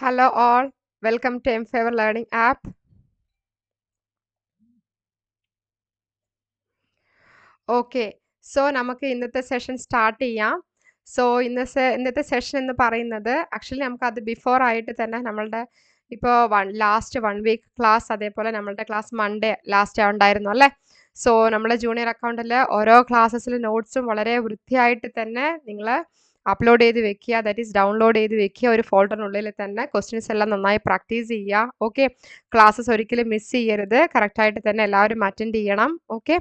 Hello all, welcome to mFavor Learning app. Okay, so നമുക്ക് ഇന്നത്തെ session start ചെയ്യാം. So ഇന്നത്തെ സെഷൻ എന്ന് പറയുന്നത് ആക്ച്വലി നമുക്ക് അത് ബിഫോർ ആയിട്ട് തന്നെ നമ്മളുടെ ഇപ്പോൾ ലാസ്റ്റ് 1 വീക്ക് ക്ലാസ്, അതേപോലെ നമ്മളുടെ ക്ലാസ് മൺഡേ ലാസ്റ്റ് ഉണ്ടായിരുന്നു അല്ലേ. സോ നമ്മുടെ ജൂനിയർ അക്കൗണ്ടിൽ ഓരോ ക്ലാസ്സസിലെ നോട്ട്സും വളരെ വൃത്തിയായിട്ട് തന്നെ നിങ്ങൾ അപ്ലോഡ് ചെയ്ത് വെക്കുക, ദാറ്റ് ഈസ് ഡൗൺലോഡ് ചെയ്ത് വെക്കുക. ഒരു ഫോൾഡറിനുള്ളിൽ തന്നെ ക്വസ്റ്റ്യൻസ് എല്ലാം നന്നായി പ്രാക്ടീസ് ചെയ്യുക. ഓക്കെ, ക്ലാസ്സസ് ഒരിക്കലും മിസ് ചെയ്യരുത്, കറക്റ്റായിട്ട് തന്നെ എല്ലാവരും അറ്റൻഡ് ചെയ്യണം. Okay,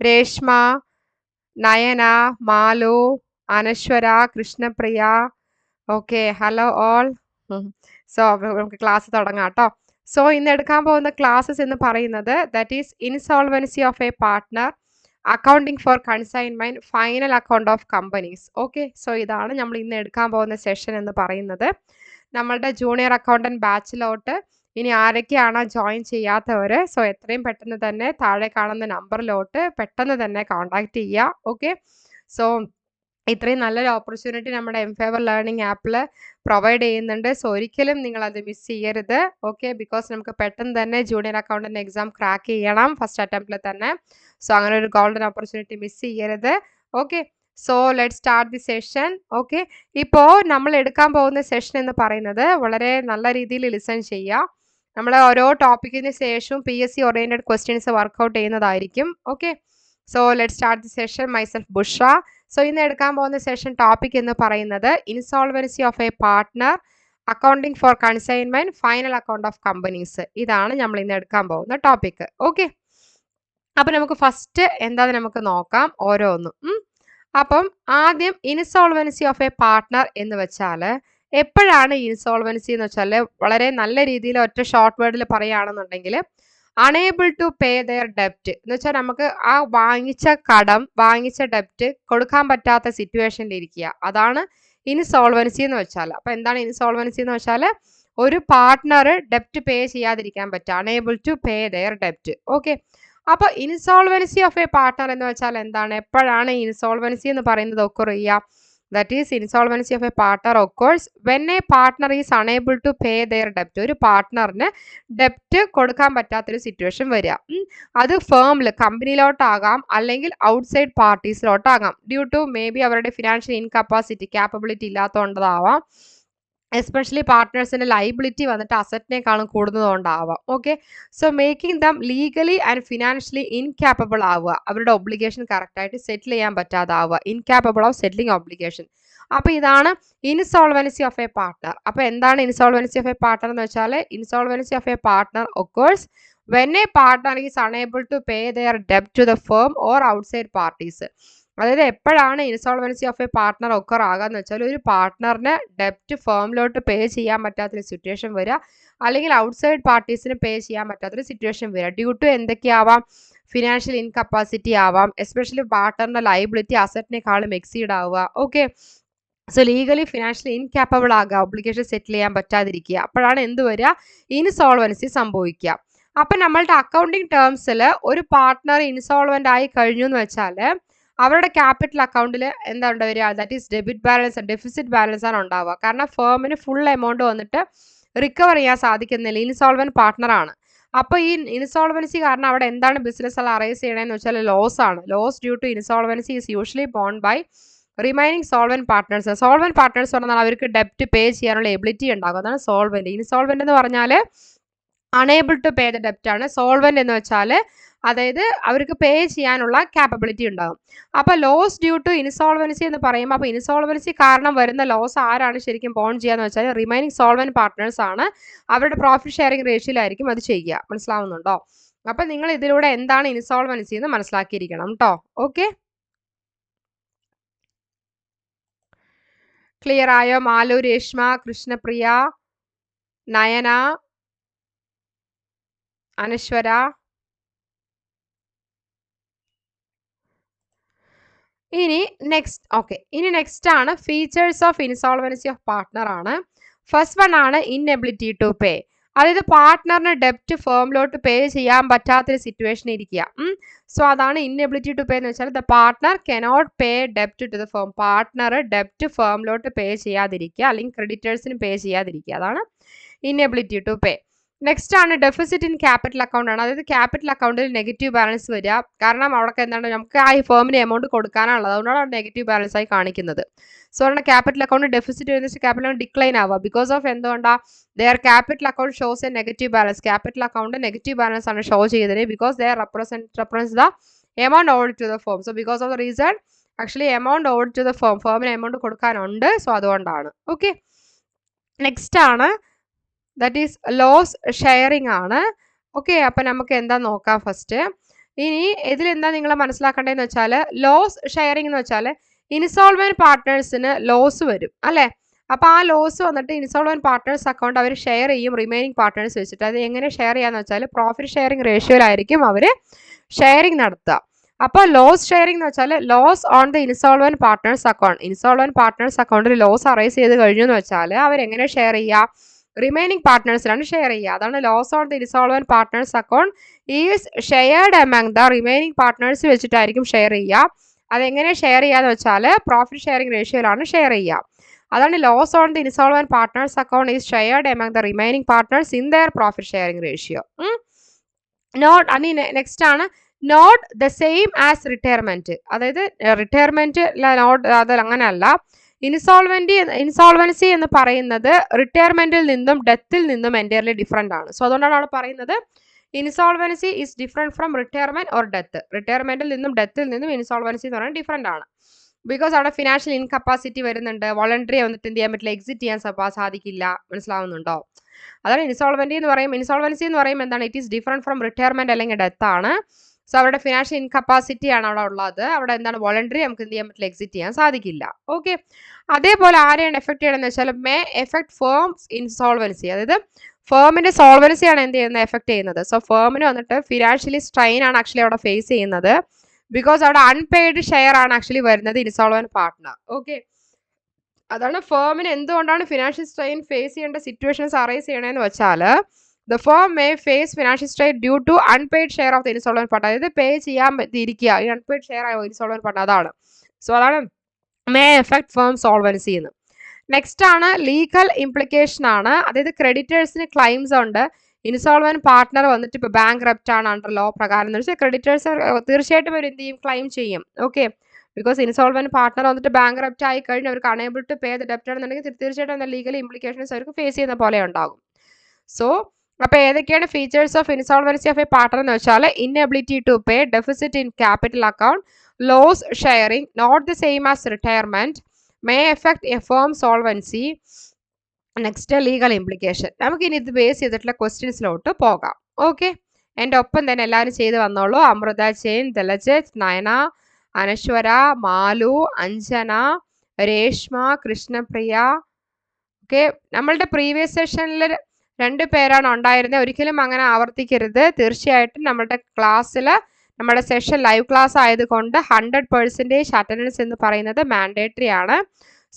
Reshma, Nayana, Malu, Anaswara, Krishnapriya. Okay, hello all. So നമുക്ക് ക്ലാസ് തുടങ്ങാം കേട്ടോ. സോ ഇന്ന് എടുക്കാൻ പോകുന്ന ക്ലാസ്സസ് എന്ന് പറയുന്നത് that is insolvency of a partner, accounting for consignment, final account of companies. Okay, so ഇതാണ് നമ്മൾ ഇന്ന് എടുക്കാൻ പോകുന്ന സെഷൻ എന്ന് പറയുന്നത്. നമ്മളുടെ ജൂനിയർ അക്കൗണ്ടന്റ് ബാച്ചിലോട്ട് ഇനി ആരൊക്കെയാണ് ജോയിൻ ചെയ്യാത്തവർ, സോ എത്രയും പെട്ടെന്ന് തന്നെ താഴെ കാണുന്ന നമ്പറിലോട്ട് പെട്ടെന്ന് തന്നെ കോൺടാക്ട് ചെയ്യുക. ഓക്കെ, സോ ഇത്രയും നല്ലൊരു ഓപ്പർച്യൂണിറ്റി നമ്മുടെ mFavor ലേണിംഗ് ആപ്പിൽ പ്രൊവൈഡ് ചെയ്യുന്നുണ്ട്. സോ ഒരിക്കലും നിങ്ങൾ അത് മിസ് ചെയ്യരുത്. ഓക്കെ, ബിക്കോസ് നമുക്ക് പെട്ടെന്ന് തന്നെ ജൂനിയർ അക്കൗണ്ടന്റ് എക്സാം ക്രാക്ക് ചെയ്യണം ഫസ്റ്റ് അറ്റംപ്റ്റിൽ തന്നെ. സോ അങ്ങനെ ഒരു ഗോൾഡൻ ഓപ്പർച്യൂണിറ്റി മിസ് ചെയ്യരുത്. Okay, so let start the session. Okay, ഇപ്പോൾ നമ്മൾ എടുക്കാൻ പോകുന്ന സെഷൻ എന്ന് പറയുന്നത് വളരെ നല്ല രീതിയിൽ ലിസൺ ചെയ്യുക. നമ്മൾ ഓരോ ടോപ്പിക്കിന് ശേഷവും PSC ഓറിയന്റഡ് ക്വസ്റ്റ്യൻസ് വർക്ക്ഔട്ട് ചെയ്യുന്നതായിരിക്കും. Okay, so let start the session. Myself Bushra. So ഇന്ന് എടുക്കാൻ പോകുന്ന സെഷൻ ടോപ്പിക് എന്ന് പറയുന്നത് insolvency of a partner, accounting for consignment, final account of companies. ഇതാണ് നമ്മൾ ഇന്ന് എടുക്കാൻ പോകുന്ന ടോപ്പിക്. ഓക്കെ, അപ്പം നമുക്ക് ഫസ്റ്റ് എന്താന്ന് നമുക്ക് നോക്കാം ഓരോന്നും. അപ്പം ആദ്യം ഇൻസോൾവൻസി ഓഫ് എ പാർട്ട്ണർ എന്ന് വെച്ചാൽ എപ്പോഴാണ് ഇൻസോൾവൻസി എന്ന് വെച്ചാൽ വളരെ നല്ല രീതിയിൽ ഒറ്റ ഷോർട്ട് വേർഡിൽ പറയുകയാണെന്നുണ്ടെങ്കിൽ അണേബിൾ ടു പേ ദെയർ ഡെപ്റ്റ് എന്ന് വെച്ചാൽ നമുക്ക് ആ വാങ്ങിച്ച ഡെപ്റ്റ് കൊടുക്കാൻ പറ്റാത്ത സിറ്റുവേഷനിൽ ഇരിക്കുക, അതാണ് ഇൻസോൾവൻസി എന്ന് വെച്ചാൽ. അപ്പം എന്താണ് ഇൻസോൾവൻസി എന്ന് വെച്ചാൽ ഒരു പാർട്ട്ണർ ഡെപ്റ്റ് പേ ചെയ്യാതിരിക്കാൻ പറ്റുക, അണേബിൾ ടു പേ ദെയർ ഡെപ്റ്റ്. ഓക്കെ, അപ്പോൾ ഇൻസോൾവൻസി ഓഫ് എ പാർട്ട്ണർ എന്ന് വെച്ചാൽ എന്താണ്, എപ്പോഴാണ് ഇൻസോൾവൻസി എന്ന് പറയുന്നത് ഒക്കർ ചെയ്യുക? That is insolvency of a partner occurs when a partner is unable to pay their ഡെപ്റ്റ്. ഒരു പാർട്ട്ണറിന് ഡെപ്റ്റ് കൊടുക്കാൻ പറ്റാത്തൊരു സിറ്റുവേഷൻ വരിക. അത് ഫേമിൽ കമ്പനിയിലോട്ടാകാം അല്ലെങ്കിൽ ഔട്ട്സൈഡ് പാർട്ടീസിലോട്ടാകാം. ഡ്യൂ ടു മേ ബി അവരുടെ ഫിനാൻഷ്യൽ ഇൻകപ്പാസിറ്റി, കാപ്പബിലിറ്റി ഇല്ലാത്തതുകൊണ്ടതാവാം. എസ്പെഷ്യലി പാർട്ട്നേഴ്സിന്റെ ലൈബിലിറ്റി വന്നിട്ട് അസറ്റിനേക്കാളും കൂടുന്നതുകൊണ്ടാവാം. Okay, so making them legally and financially incapable ആവുക, അവരുടെ ഒബ്ലിഗേഷൻ കറക്റ്റായിട്ട് സെറ്റിൽ ചെയ്യാൻ പറ്റാതാവുക, ഇൻകാപ്പബിൾ ഓഫ് സെറ്റിലിംഗ് ഒബ്ലിഗേഷൻ. അപ്പോൾ ഇതാണ് ഇൻസോൾവൻസി ഓഫ് എ പാർട്ട്ണർ. അപ്പോൾ എന്താണ് ഇൻസോൾവൻസി ഓഫ് എ പാർട്ട്ണർ എന്ന് വെച്ചാൽ insolvency of a partner occurs when a partner is unable to pay their ഡെപ്റ്റ് to the firm or outside parties. അതായത് എപ്പോഴാണ് insolvency of a partner occur ആകാന്ന് വെച്ചാൽ ഒരു പാർട്ട്ണറിന് ഡെപ്റ്റ് ഫേമിലോട്ട് പേ ചെയ്യാൻ പറ്റാത്തൊരു സിറ്റുവേഷൻ വരിക, അല്ലെങ്കിൽ ഔട്ട്സൈഡ് പാർട്ടീസിന് പേ ചെയ്യാൻ പറ്റാത്തൊരു സിറ്റുവേഷൻ വരിക. ഡ്യൂ ടു എന്തൊക്കെയാവാം? ഫിനാൻഷ്യൽ ഇൻകപ്പാസിറ്റി ആവാം, എസ്പെഷ്യലി പാർട്ട്ണറിന്റെ ലൈബിലിറ്റി അസറ്റിനേക്കാളും എക്സീഡ് ആവുക. Okay, so legally financially incapable ആകുക, ഒബ്ലിഗേഷൻ സെറ്റിൽ ചെയ്യാൻ പറ്റാതിരിക്കുക, അപ്പോഴാണ് എന്ത് വരിക? ഇൻസോൾവൻസി സംഭവിക്കുക. അപ്പം നമ്മളുടെ അക്കൗണ്ടിങ് ടേംസിൽ ഒരു പാർട്ട്ണർ ഇൻസോൾവൻ്റ് ആയി കഴിഞ്ഞു എന്ന് വെച്ചാൽ അവരുടെ ക്യാപിറ്റൽ അക്കൗണ്ടിൽ എന്താ ഉണ്ടാവുക? ദാറ്റ് ഈസ് ഡെഫിസിറ്റ് ബാലൻസ് ആണ് ഉണ്ടാവുക. കാരണം ഫേമിന് ഫുൾ എമൗണ്ട് വന്നിട്ട് റിക്കവർ ചെയ്യാൻ സാധിക്കുന്നില്ല, ഇൻസോൾവൻറ്റ് പാർട്ട്ണറാണ്. അപ്പോൾ ഈ ഇൻസോൾവൻസി കാരണം അവിടെ എന്താണ് ബിസിനസ് എല്ലാം അറൈസ് ചെയ്യണമെന്ന് വെച്ചാൽ ലോസ് ആണ്. Loss due to insolvency is usually borne by remaining solvent partners. Solvent partners പറഞ്ഞാൽ അവർക്ക് ഡെപ്റ്റ് പേ ചെയ്യാനുള്ള എബിലിറ്റി ഉണ്ടാകും, അതാണ് സോൾവൻറ്റ്. ഇൻസോൾവൻറ്റ് എന്ന് പറഞ്ഞാൽ അണേബിൾ ടു പേ ദ ഡെപ്റ്റ് ആണ്. സോൾവൻറ്റ് എന്ന് വെച്ചാൽ അതായത് അവർക്ക് പേ ചെയ്യാനുള്ള കാപ്പബിലിറ്റി ഉണ്ടാകും. അപ്പോൾ ലോസ് ഡ്യൂ ടു ഇൻസോൾവൻസി എന്ന് പറയുമ്പോൾ അപ്പോൾ ഇൻസോൾവൻസി കാരണം വരുന്ന ലോസ് ആരാണ് ശരിക്കും ബോൺ ചെയ്യാന്ന് വെച്ചാൽ റിമൈനിങ് സോൾവൻറ്റ് പാർട്ട്നേഴ്സ് ആണ്. അവരുടെ പ്രോഫിറ്റ് ഷെയറിംഗ് റേഷ്യോയിലായിരിക്കും അത് ചെയ്യുക. മനസ്സിലാവുന്നുണ്ടോ? അപ്പം നിങ്ങൾ ഇതിലൂടെ എന്താണ് ഇൻസോൾവൻസി എന്ന് മനസ്സിലാക്കിയിരിക്കണം കേട്ടോ. ഓക്കെ, ക്ലിയർ ആയോ? മാലു, രേഷ്മ, കൃഷ്ണപ്രിയ, നയന, അനശ്വര. ഇനി നെക്സ്റ്റ് ആണ് features of insolvency of partner ആണ്. ഫസ്റ്റ് വൺ ആണ് ഇൻഎബിലിറ്റി ടു പേ. അതായത് പാർട്ട്ണറിന് ഡെപ്റ്റ് ഫേമിലോട്ട് പേ ചെയ്യാൻ പറ്റാത്തൊരു സിറ്റുവേഷൻ ഇരിക്കുക. സോ അതാണ് ഇൻഎബിലിറ്റി ടു പേ എന്ന് വെച്ചാൽ ദ പാർട്ട്ണർ കനോട്ട് പേ ഡെപ്റ്റ് ടു ദ ഫേം. പാർട്ട്ണർ ഡെപ്റ്റ് ഫേമിലോട്ട് പേ ചെയ്യാതിരിക്കുക, അല്ലെങ്കിൽ ക്രെഡിറ്റേഴ്സിന് പേ ചെയ്യാതിരിക്കുക. അതാണ് ഇൻഎബിലിറ്റി ടു പേ. നെക്സ്റ്റ് ആണ് ഡെഫിസിറ്റ് ഇൻ ക്യാപിറ്റൽ അക്കൗണ്ട് ആണ്. അതായത് ക്യാപിറ്റൽ അക്കൗണ്ടിൽ നെഗറ്റീവ് ബാലൻസ് വരിക. കാരണം അവിടെ എന്താണ്, നമുക്ക് ആ ഫേമിന് എമൗണ്ട് കൊടുക്കാനുള്ളത്, അതുകൊണ്ടാണ് അവിടെ നെഗറ്റീവ് ബാലൻസ് ആയി കാണിക്കുന്നത്. സോ അവിടെ ക്യാപിറ്റൽ അക്കൗണ്ട് ഡെഫിസിറ്റ് വരുന്ന ക്യാപിറ്റൽ അക്കൗണ്ട് ഡിക്ലൈൻ ആവുക. ബിക്കോസ് ഓഫ് എന്തുകൊണ്ടാണ് their capital account shows a negative balance. Capital account negative balance ആണ് ഷോ ചെയ്തത് because they represents the amount owed to the firm. So because of the reason actually amount owed to the firm, ഫേമിന് amount കൊടുക്കാനുണ്ട്, so അതുകൊണ്ടാണ്. Okay, next ആണ് that is loss sharing ആണ്. Okay, അപ്പം നമുക്ക് എന്താ നോക്കാം ഫസ്റ്റ്. ഇനി ഇതിലെന്താ നിങ്ങൾ മനസ്സിലാക്കേണ്ടതെന്ന് വെച്ചാൽ ലോസ് ഷെയറിംഗ് എന്ന് വെച്ചാൽ ഇൻസോൾവെന്റ് പാർട്ട്നേഴ്സിന് ലോസ് വരും അല്ലേ. അപ്പോൾ ആ ലോസ് വന്നിട്ട് ഇൻസോൾവെന്റ് പാർട്ട്നേഴ്സ് അക്കൗണ്ട് അവർ ഷെയർ ചെയ്യും റിമൈനിങ് പാർട്ട്നേഴ്സ് വെച്ചിട്ട്. അത് എങ്ങനെ ഷെയർ ചെയ്യാന്ന് വെച്ചാൽ പ്രോഫിറ്റ് ഷെയറിംഗ് റേഷ്യോയിലായിരിക്കും അവർ ഷെയറിംഗ് നടത്തുക. അപ്പോൾ ലോസ് ഷെയറിംഗ് എന്ന് വെച്ചാൽ loss on the insolvent partners account. Insolvent partners അക്കൗണ്ടിൽ ലോസ് അറൈസ് ചെയ്ത് കഴിഞ്ഞു എന്ന് വെച്ചാൽ അവരെങ്ങനെ ഷെയർ ചെയ്യുക, റിമൈനിങ് പാർട്ട്നേഴ്സിലാണ് ഷെയർ ചെയ്യുക. അതാണ് loss on the insolvent partners account is shared among the remaining partners വെച്ചിട്ടായിരിക്കും ഷെയർ ചെയ്യുക. അതെങ്ങനെ ഷെയർ ചെയ്യാന്ന് വെച്ചാൽ പ്രോഫിറ്റ് ഷെയറിംഗ് റേഷ്യോയിലാണ് ഷെയർ ചെയ്യുക. അതാണ് loss on the insolvent partners account is shared among the remaining partners in their profit sharing ratio. Note അനി next ആണ് not the same as retirement. അതായത് റിട്ടയർമെന്റ് നോട്ട് അത് അങ്ങനെയല്ല. ഇൻസോൾവൻസി എന്ന് പറയുന്നത് റിട്ടയർമെന്റിൽ നിന്നും ഡെത്തിൽ നിന്നും എൻറ്റയർലി ഡിഫറെന്റ് ആണ്. സോ അതുകൊണ്ടാണ് അവിടെ പറയുന്നത് insolvency is different from retirement or death. റിട്ടയർമെന്റിൽ നിന്നും ഡെത്തിൽ നിന്നും ഇൻസോൾവൻസി എന്ന് പറയുന്നത് ഡിഫറെന്റ് ആണ്. ബിക്കോസ് അവിടെ ഫിനാൻഷ്യൽ ഇൻകപ്പാസിറ്റി വരുന്നുണ്ട്, വോളണ്ടറി വന്നിട്ട് എന്ത് ചെയ്യാൻ പറ്റില്ല, എക്സിറ്റ് ചെയ്യാൻ സാധിക്കില്ല. മനസ്സിലാവുന്നുണ്ടോ? അതാണ് ഇൻസോൾവൻസി എന്ന് പറയും എന്താണ്, it is different from retirement അല്ലെങ്കിൽ ഡെത്ത് ആണ്. സോ അവരുടെ ഫിനാൻഷ്യൽ ഇൻകപ്പാസിറ്റി ആണ് അവിടെ ഉള്ളത്. അവിടെ എന്താണ് വോളണ്ടറി, നമുക്ക് എന്ത് ചെയ്യാൻ പറ്റില്ല, എക്സിറ്റ് ചെയ്യാൻ സാധിക്കില്ല. ഓക്കെ, അതേപോലെ ആരെയാണ് എഫക്ട് ചെയ്യണമെന്ന് വെച്ചാൽ മേ എഫക്ട് ഫേംസ് ഇൻസോൾവൻസി. അതായത് ഫേമിന്റെ സോൾവൻസിയാണ് എന്ത് ചെയ്യുന്നത്, എഫക്ട് ചെയ്യുന്നത്. സോ ഫേമിന് വന്നിട്ട് ഫിനാൻഷ്യലി സ്ട്രെയിൻ ആണ് ആക്ച്വലി അവിടെ ഫേസ് ചെയ്യുന്നത്. ബിക്കോസ് അവിടെ അൺപെയ്ഡ് ഷെയർ ആണ് ആക്ച്വലി വരുന്നത് ഇൻസോൾവെന്റ് പാർട്ട്ണർ. ഓക്കെ, അതാണ് ഫേമിന് എന്തുകൊണ്ടാണ് ഫിനാൻഷ്യൽ സ്ട്രെയിൻ ഫേസ് ചെയ്യേണ്ട സിറ്റുവേഷൻസ് അറൈസ് ചെയ്യണമെന്ന് വെച്ചാൽ the firm may face financial strain due to unpaid share of the insolvent partner. അതായത് പേ ചെയ്യാൻ ഇരിക്കുക ഈ അൺപെയ്ഡ് ഷെയർ ആയോ ഇൻസോൾവെന്റ് പാർട്ട്ണർ, അതാണ്. സോ അതാണ് മേ എഫക്ട് ഫേം സോൾവൻസി എന്ന്. നെക്സ്റ്റ് ആണ് ലീഗൽ ഇംപ്ലിക്കേഷൻ ആണ്. അതായത് ക്രെഡിറ്റേഴ്സിന് ക്ലൈംസ് ഉണ്ട്. ഇൻസോൾവെന്റ് പാർട്ട്ണർ വന്നിട്ട് ഇപ്പോൾ ബാങ്ക്റപ്റ്റ് ആണ് അണ്ടർ ലോ പ്രകാരം എന്ന് വെച്ചാൽ ക്രെഡിറ്റേഴ്സ് തീർച്ചയായിട്ടും അവർ എന്ത് ചെയ്യും, ക്ലൈം ചെയ്യും. ഓക്കെ, ബിക്കോസ് ഇൻസോൾവെന്റ് പാർട്ട്ണർ വന്നിട്ട് ബാങ്ക്റപ്റ്റ് ആയി കഴിഞ്ഞ് അവർക്ക് അണേബിൾ ടു പേ ദ ഡെപ്റ്റ് ആണെന്നുണ്ടെങ്കിൽ തീർച്ചയായിട്ടും ലീഗൽ ഇംപ്ലിക്കേഷൻസ് അവർക്ക് ഫേസ് ചെയ്യുന്ന പോലെ ഉണ്ടാകും. സോ അപ്പോൾ ഏതൊക്കെയാണ് features of insolvency of a partner എന്ന് വെച്ചാൽ inability to pay, deficit in capital account, loss sharing, not the same as retirement, may affect a firm solvency. Next legal implication. നമുക്കിനി ഇത് ബേസ് ചെയ്തിട്ടുള്ള ക്വസ്റ്റ്യൻസിലോട്ട് പോകാം. ഓക്കെ, എൻ്റെ ഒപ്പം തന്നെ എല്ലാവരും ചെയ്ത് വന്നോളൂ. അമൃത ചെയിൻ, ദലജത്, നയന, അനശ്വര, മാലു, അഞ്ജന, രേഷ്മ, കൃഷ്ണപ്രിയ. ഓക്കെ, നമ്മളുടെ പ്രീവിയസ് സെഷനിൽ 2 പേരാണ് ഉണ്ടായിരുന്നത്. ഒരിക്കലും അങ്ങനെ ആവർത്തിക്കരുത്. തീർച്ചയായിട്ടും നമ്മളുടെ ക്ലാസ്സിൽ നമ്മുടെ സെഷൻ ലൈവ് ക്ലാസ് ആയതുകൊണ്ട് 100% അറ്റൻഡൻസ് എന്ന് പറയുന്നത് മാൻഡേറ്ററി ആണ്.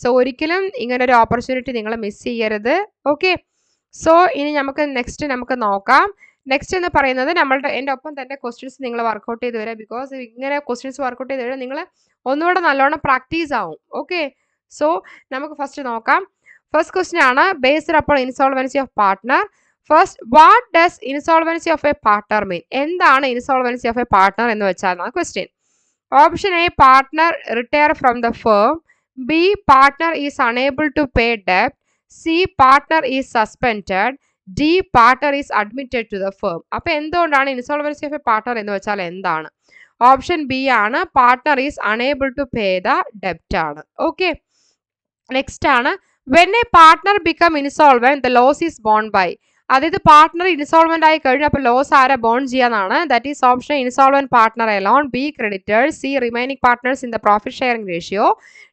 സോ ഒരിക്കലും ഇങ്ങനൊരു ഓപ്പർച്യൂണിറ്റി നിങ്ങൾ മിസ് ചെയ്യരുത്. ഓക്കെ, സോ ഇനി നമുക്ക് നോക്കാം. നെക്സ്റ്റ് എന്ന് പറയുന്നത് എൻ്റെ ഒപ്പം തന്നെ ക്വസ്റ്റ്യൻസ് നിങ്ങൾ വർക്കൗട്ട് ചെയ്ത് വരാം. ബിക്കോസ് ഇങ്ങനെ ക്വസ്റ്റ്യൻസ് വർക്കൗട്ട് ചെയ്ത് വരാൻ നിങ്ങൾ ഒന്നുകൂടെ നല്ലോണം പ്രാക്ടീസ് ആവും. ഓക്കെ, സോ നമുക്ക് ഫസ്റ്റ് നോക്കാം. ഫസ്റ്റ് ക്വസ്റ്റ്യൻ ആണ് based upon insolvency of partner. First, what does insolvency of a partner mean? എന്താണ് ഇൻസോൾവൻസി ഓഫ് എ പാർട്ട്ണർ എന്ന് വെച്ചാൽ question. Option A, partner retire from the firm. B, partner is unable to pay debt. C, partner is suspended. D, partner is admitted to the firm. അപ്പോൾ എന്തുകൊണ്ടാണ് insolvency of a partner എന്ന് വെച്ചാൽ എന്താണ്? Option B ആണ്, partner is unable to pay the ഡെപ്റ്റ് ആണ്. Okay, next ആണ് when a partner become insolvent the loss is borne by. അതായത് പാർട്ട്ണർ ഇൻസോൾവെന്റ് ആയി കഴിഞ്ഞാൽ അപ്പോൾ ലോസ് ആരെ ബോൺ ചെയ്യാന്നാണ്. That is option insolvent partner alone, B creditors, C remaining partners in the profit sharing ratio,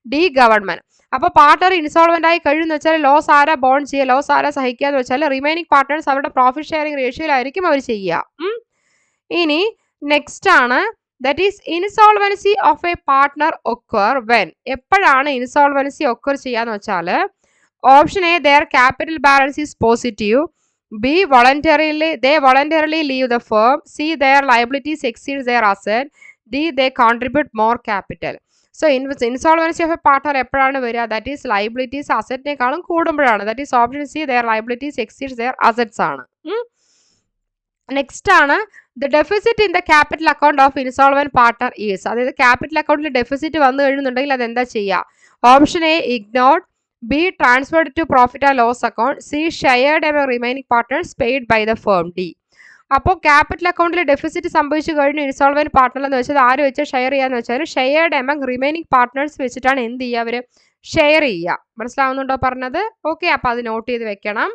D government. അപ്പോൾ partner insolvent ആയി കഴിയുമെന്ന് വെച്ചാൽ ലോസ് ആരാ ബോൺ ചെയ്യുക, ലോസ് ആരാ സഹിക്കുക എന്ന് വെച്ചാൽ റിമൈനിങ് പാർട്ട്നേഴ്സ് അവരുടെ പ്രോഫിറ്റ് ഷെയറിംഗ് റേഷ്യോയിലായിരിക്കും അവർ ചെയ്യുക. ഇനി നെക്സ്റ്റ് ആണ് that is insolvency of a partner occur when. എപ്പോഴാണ് ഇൻസോൾവൻസി ഒക്കർ ചെയ്യാന്ന് വെച്ചാൽ option A, their capital balance is positive. B, they voluntarily leave the firm. C, their liabilities exceed their asset. D, they contribute more capital. So insolvency of a partner എപ്പോഴാണ് വരിക? That is liabilities അസറ്റിനേക്കാളും കൂടുമ്പോഴാണ്. That is option C, their liabilities exceeds their assets ആണ്. Next ആണ് the deficit in the capital account of insolvent partner is. അതായത് capital അക്കൗണ്ടിൽ deficit വന്നു കഴിയുന്നുണ്ടെങ്കിൽ അതെന്താ ചെയ്യുക? Option A, ignored. B, transferred to profit and loss account. C, shared among remaining partners paid by the firm. D. അപ്പോൾ capital അക്കൗണ്ടിൽ deficit സംഭവിച്ചു കഴിഞ്ഞു insolvent partner എന്ന് വെച്ചാൽ ആര് വെച്ച് ഷെയർ ചെയ്യാന്ന് വെച്ചാൽ ഷെയർഡ് എമംഗ് റിമൈനിങ് പാർട്ട്നേഴ്സ് വെച്ചിട്ടാണ് എന്ത് ചെയ്യുക? അവർ ഷെയർ ചെയ്യുക. മനസ്സിലാവുന്നുണ്ടോ പറഞ്ഞത്? ഓക്കെ, അപ്പോൾ അത് നോട്ട് ചെയ്ത് വെക്കണം.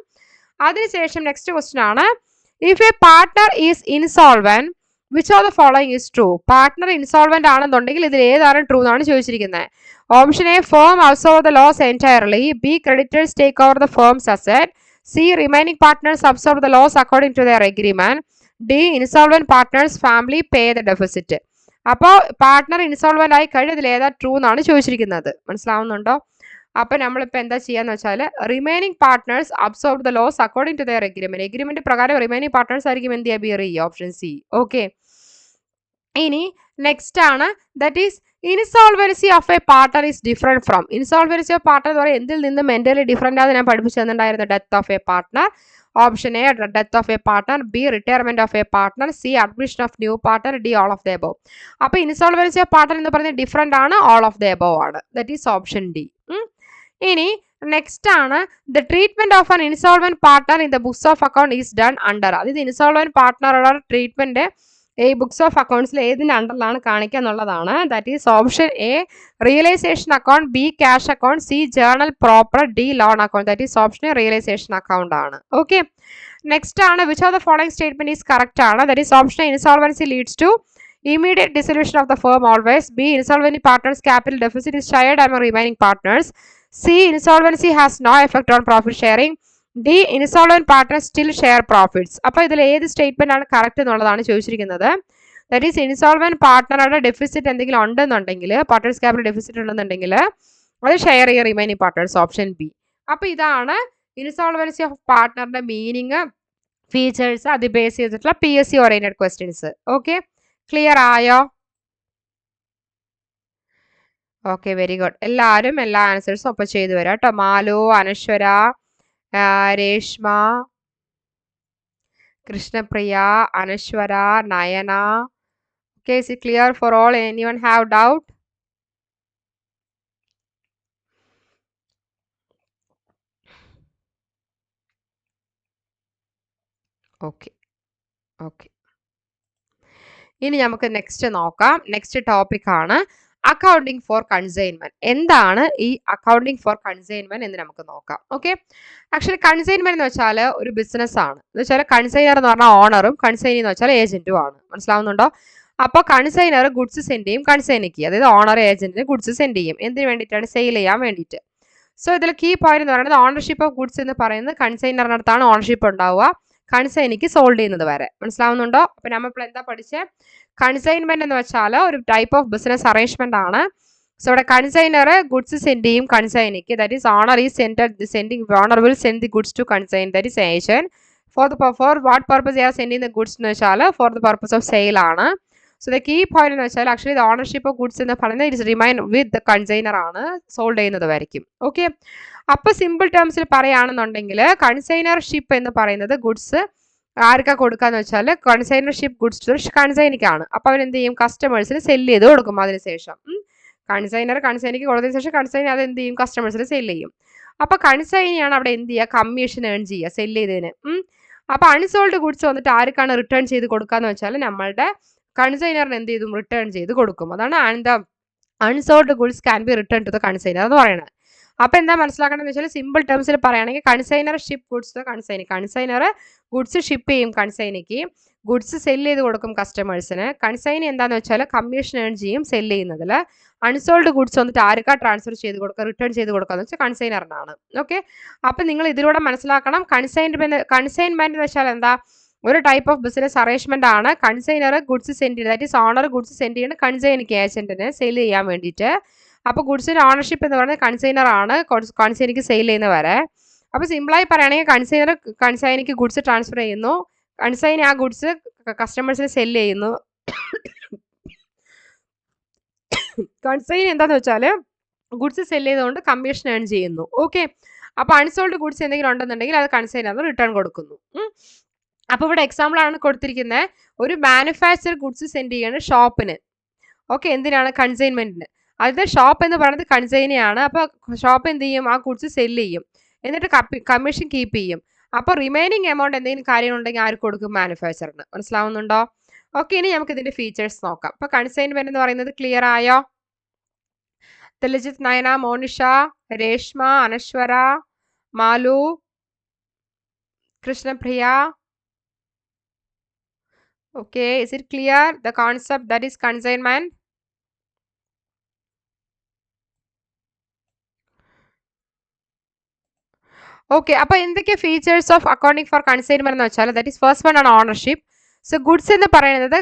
അതിനുശേഷം നെക്സ്റ്റ് ക്വസ്റ്റ്യൻ ആണ്, if a partner is insolvent which of the following is true? Partner insolvent ആണെന്നുണ്ടെങ്കിൽ ഇതിൽ ഏതാണ് ട്രൂ എന്നാണ് ചോദിച്ചിരിക്കുന്നത്. Option A, firm absorb the loss entirely. B, creditors take over the firm's asset. C, remaining partners absorb the loss according to their agreement. D, insolvent partner's family pay the deficit. അപ്പോൾ partner insolvent ആയി കഴിഞ്ഞാൽ ഇതിൽ ഏതാ true എന്നാണ് ചോദിച്ചിരിക്കുന്നത്. മനസ്സിലാവുന്നുണ്ടോ? അപ്പോൾ നമ്മളിപ്പോൾ എന്താ ചെയ്യാന്ന് വെച്ചാൽ remaining partners absorb the loss according to their agreement. Agreement പ്രകാരം റിമൈനിങ് പാർട്ട്നേഴ്സ് ആയിരിക്കും എന്ത് ചെയ്യുക? ബിയർ ചെയ്യുക. Option C. ഓക്കെ, ഇനി നെക്സ്റ്റ് ആണ് that is insolvency of a partner is different from. Insolvency of partner എന്ന് പറയുന്നത് എന്തിൽ നിന്നും മെന്റലി ഡിഫറെന്റ് ആണെന്ന് ഞാൻ പഠിപ്പിച്ചു തന്നിട്ടുണ്ടായിരുന്നു. Death of a partner. Option A, death of a partner. B, retirement of a partner. C, admission of new partner. D, all of the above. അപ്പോൾ insolvency of partner എന്ന് പറയുന്നത് ഡിഫറെന്റ് ആണ്, all of the above ആണ്. That is option D. ഇനി next ആണ് the treatment of an insolvent partner in the books of account is done under. അതായത് insolvent പാർട്ണറുടെ treatment ഈ books of അക്കൗണ്ട്സിൽ ഏതിൻ്റെ അണ്ടറിലാണ് കാണിക്കുക എന്നുള്ളതാണ്. That is option A, realisation account. B, cash account. C, journal proper. D, loan account. That is option A, realisation account ആണ്. Okay, next ആണ് which of the following statement is correct ആണ്. That is option A, insolvency leads to immediate dissolution of the firm always. B, insolvent partners capital deficit is shared among remaining partners. C, insolvency has no effect on profit sharing. D, insolvent partners still share profits. അപ്പോൾ ഇതിൽ ഏത് statement ആണ് correct എന്നുള്ളതാണ് ചോദിച്ചിരിക്കുന്നത്. That is insolvent പാർട്ണറുടെ deficit എന്തെങ്കിലും ഉണ്ടെന്നുണ്ടെങ്കിൽ, partners capital deficit ഉണ്ടെന്നുണ്ടെങ്കിൽ അത് ഷെയർ ചെയ്യുക റിമൈനിങ് പാർട്ണേഴ്സ്. Option B. അപ്പോൾ ഇതാണ് ഇൻസോൾവൻസി ഓഫ് പാർട്ണറിന്റെ മീനിങ്, ഫീച്ചേഴ്സ്, അത് ബേസ് ചെയ്തിട്ടുള്ള PSC oriented questions. Okay, clear ആയോ? Okay, very good. എല്ലാവരും എല്ലാ ആൻസേഴ്സും ഒപ്പം ചെയ്തു വരാം കേട്ടോ. Malu, Anashwara, Reshma, Krishnapriya, Anashwara, Nayana. Okay, is it clear for all? Anyone have doubt? Okay okay, ഇനി നമുക്ക് നെക്സ്റ്റ് നോക്കാം. നെക്സ്റ്റ് ടോപ്പിക് ആണ് അക്കൗണ്ടിങ് ഫോർ കൺസൈൻമെന്റ്. എന്താണ് ഈ അക്കൗണ്ടിങ് ഫോർ കൺസൈൻമെന്റ് എന്ന് നമുക്ക് നോക്കാം. ഓക്കെ, ആക്ച്വലി കൺസൈൻമെന്റ് എന്ന് വെച്ചാൽ ഒരു ബിസിനസ് ആണ്. എന്ന് വെച്ചാൽ കൺസൈനർ എന്ന് പറഞ്ഞാൽ ഓണറും കൺസൈനി എന്ന് വെച്ചാൽ ഏജന്റും ആണ്. മനസ്സിലാവുന്നുണ്ടോ? അപ്പോൾ കൺസൈനർ ഗുഡ്സ് സെൻഡ് ചെയ്യും കൺസൈനിക്ക്, അതായത് ഓണർ ഏജന്റിന് ഗുഡ്സ് സെൻഡ് ചെയ്യും. എന്തിനു വേണ്ടിയിട്ടാണ്? സെയിൽ ചെയ്യാൻ വേണ്ടിയിട്ട്. സോ ഇതിൽ കീ പോയിന്റ് എന്ന് പറയുന്നത് ഓണർഷിപ്പ് ഓഫ് ഗുഡ്സ് എന്ന് പറയുന്നത് കൺസൈനറിനടുത്താണ് ഓണർഷിപ്പ് ഉണ്ടാവുക, കൺസൈനിക്ക് സോൾഡ് ചെയ്യുന്നത് വരെ. മനസ്സിലാവുന്നുണ്ടോ? അപ്പൊ നമ്മളിപ്പോൾ എന്താ പഠിച്ചത്? കൺസൈൻമെന്റ് എന്ന് വെച്ചാൽ ഒരു ടൈപ്പ് ഓഫ് ബിസിനസ് അറേഞ്ച്മെന്റ് ആണ്. സോ ഇവിടെ കൺസൈനർ ഗുഡ്സ് സെൻഡ് ചെയ്യും കൺസൈനിക്ക്, that is owner is owner will send the goods to consign, that is agent. For what purpose are sending the goods എന്ന് വെച്ചാൽ for the purpose of sale ആണ്. So the key point എന്ന് വെച്ചാൽ actually the ownership of goods എന്ന് പറയുന്നത് it remain with the consignor ആണ്, sold ചെയ്യുന്നത് വരയ്ക്കും. ഓക്കെ, അപ്പൊ സിമ്പിൾ ടേംസിൽ പറയുകയാണെന്നുണ്ടെങ്കിൽ കൺസൈനർഷിപ്പ് എന്ന് പറയുന്നത് ഗുഡ്സ് ആർക്കാ കൊടുക്കാന്ന് വെച്ചാൽ കൺസൈനർഷിപ്പ് ഗുഡ്സ് കൺസൈനിക്കാണ്. അപ്പൊ അവരെന്ത് ചെയ്യും? കസ്റ്റമേഴ്സിന് സെല്ല് ചെയ്ത് കൊടുക്കും. അതിനുശേഷം കൺസൈനിക്ക് കൊടുത്തതിന് ശേഷം കൺസൈനി അത് എന്ത് ചെയ്യും? കസ്റ്റമേഴ്സിന് സെല്ല് ചെയ്യും. അപ്പൊ കൺസൈനിയാണ് അവിടെ എന്ത് ചെയ്യുക? കമ്മീഷൻ ഏൺ ചെയ്യുക സെല്ല് ചെയ്തതിന്. അപ്പൊ അൺസോൾഡ് ഗുഡ്സ് വന്നിട്ട് ആർക്കാണ് റിട്ടേൺ ചെയ്ത് കൊടുക്കാന്ന് വെച്ചാൽ നമ്മളുടെ കൺസൈനറിന് എന്ത് ചെയ്തും? റിട്ടേൺ ചെയ്ത് കൊടുക്കും. അതാണ് unsold goods can be return to the consignor എന്ന് പറയുന്നത്. അപ്പൊ എന്താ മനസ്സിലാക്കണമെന്ന് വെച്ചാൽ സിമ്പിൾ ടേംസിൽ പറയുകയാണെങ്കിൽ consignor ship goods consignor goods ship ചെയ്യും കൺസൈനിക്ക്, ഗുഡ്സ് സെല്ല് ചെയ്ത് കൊടുക്കും കസ്റ്റമേഴ്സിന്. കൺസൈനി എന്താണെന്ന് വെച്ചാൽ കമ്മീഷൻ ഏൺ ചെയ്യും സെല്ല് ചെയ്യുന്നതിൽ. അൺസോൾഡ് ഗുഡ്സ് വന്നിട്ട് ആർക്കാ ട്രാൻസ്ഫർ ചെയ്ത് കൊടുക്കുക, റിട്ടേൺ ചെയ്ത് കൊടുക്കുക എന്ന് വെച്ചാൽ കൺസൈനറിനാണ്. ഓക്കെ, അപ്പം നിങ്ങൾ ഇതിലൂടെ മനസ്സിലാക്കണം കൺസൈൻമെന്റ് എന്ന് വെച്ചാൽ എന്താ? ഒരു ടൈപ്പ് ഓഫ് ബിസിനസ് അറേഞ്ച്മെന്റ് ആണ്. കൺസൈനർ ഗുഡ്സ് സെൻഡ് ചെയ്യുന്നത്, that is owner goods send ചെയ്യുന്നത് കൺസൈനിക്ക് ഏജന്റിന് സെയിൽ ചെയ്യാൻ വേണ്ടിയിട്ട്. അപ്പോൾ ഗുഡ്സിന്റെ ഓണർഷിപ്പ് എന്ന് പറയുന്നത് കൺസൈനർ ആണ്, കൺസൈനിക്ക് സെയിൽ ചെയ്യുന്ന വരെ. അപ്പോൾ സിമ്പിളായി പറയുകയാണെങ്കിൽ കൺസൈനിക്ക് ഗുഡ്സ് ട്രാൻസ്ഫർ ചെയ്യുന്നു, കൺസൈനി ആ ഗുഡ്സ് കസ്റ്റമേഴ്സിന് സെല്ല് ചെയ്യുന്നു. കൺസൈനി എന്താണെന്ന് വെച്ചാൽ ഗുഡ്സ് സെല്ല് ചെയ്തുകൊണ്ട് കമ്മീഷൻ ഏൺ ചെയ്യുന്നു. ഓക്കെ, അപ്പോൾ അൺസോൾഡ് ഗുഡ്സ് എന്തെങ്കിലും ഉണ്ടെന്നുണ്ടെങ്കിൽ അത് കൺസൈനറിന് റിട്ടേൺ കൊടുക്കുന്നു. അപ്പോൾ ഇവിടെ എക്സാമ്പിളാണ് കൊടുത്തിരിക്കുന്നത്. ഒരു മാനുഫാക്ചർ ഗുഡ്സ് സെൻഡ് ചെയ്യാണ് ഷോപ്പിന്. ഓക്കെ, എന്തിനാണ്? കൺസൈൻമെന്റിന്. അത് ഷോപ്പ് എന്ന് പറയുന്നത് കൺസൈനിയാണ്. അപ്പോൾ ഷോപ്പ് എന്ത് ചെയ്യും? ആ ഗുഡ്സ് സെല്ല് ചെയ്യും, എന്നിട്ട് കമ്മീഷൻ കീപ്പ് ചെയ്യും. അപ്പോൾ റിമൈനിങ് എമൗണ്ട് എന്തെങ്കിലും കാര്യങ്ങളുണ്ടെങ്കിൽ ആർക്ക് കൊടുക്കും? മാനുഫാക്ചറിന്. മനസ്സിലാവുന്നുണ്ടോ? ഓക്കെ, ഇനി നമുക്ക് ഇതിന്റെ ഫീച്ചേഴ്സ് നോക്കാം. അപ്പോൾ കൺസൈൻമെന്റ് എന്ന് പറയുന്നത് ക്ലിയർ ആയോ? ദിലജിത്ത്, നയന, മോനിഷ, രേഷ്മ, അനശ്വര, Malu, Krishnapriya. Okay, is it clear the concept that is consignment? Okay, അപ്പോൾ എന്തൊക്കെ features of accounting for consignment എന്ന് വെച്ചാൽ ദാറ്റ് ഈസ് ഫസ്റ്റ് വൺ ആണ് ഓണർഷിപ്പ്. സോ ഗുഡ്സ് എന്ന് പറയുന്നത്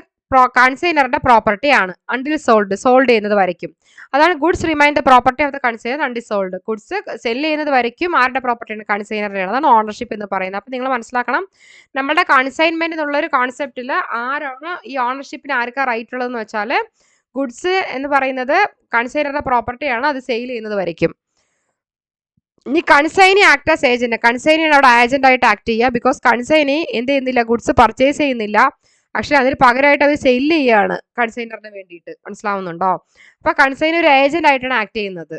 കൺസൈനറിന്റെ പ്രോപ്പർട്ടി ആണ് അണ്ടിൽ സോൾഡ് ചെയ്യുന്നത് വരയ്ക്കും. അതാണ് goods remain the property of the consignor until sold. Goods sell ചെയ്യുന്നത് വരയ്ക്കും ആരുടെ പ്രോപ്പർട്ടിയാണ്? കൺസൈനറുടെയാണ്. അതാണ് ഓണർഷിപ്പ് എന്ന് പറയുന്നത്. അപ്പോൾ നിങ്ങൾ മനസ്സിലാക്കണം, നമ്മുടെ കൺസൈൻമെന്റ് എന്നുള്ളൊരു കോൺസെപ്റ്റിൽ ആരാണ് ഈ ഓണർഷിപ്പിന് ആർക്കാ റൈറ്റ് ഉള്ളതെന്ന് വെച്ചാൽ ഗുഡ്സ് എന്ന് പറയുന്നത് കൺസൈനറുടെ പ്രോപ്പർട്ടിയാണ്, അത് സെയിൽ ചെയ്യുന്നത് വരയ്ക്കും. ഇനി കൺസൈനി ആക്ട് ആസ് ഏജന്റ്, കൺസൈനിയാണ് അവിടെ ഏജന്റ് ആയിട്ട് ആക്ട് ചെയ്യുക. ബിക്കോസ് കൺസൈനി എന്ത് ചെയ്യുന്നില്ല? ഗുഡ്സ് പർച്ചേസ് ചെയ്യുന്നില്ല, പക്ഷെ അതിന് പകരമായിട്ട് അവർ സെയിൽ ചെയ്യുകയാണ് കൺസൈനറിന് വേണ്ടിയിട്ട്. മനസ്സിലാവുന്നുണ്ടോ? അപ്പൊ കൺസൈനി ഒരു ഏജന്റ് ആയിട്ടാണ് ആക്ട് ചെയ്യുന്നത്.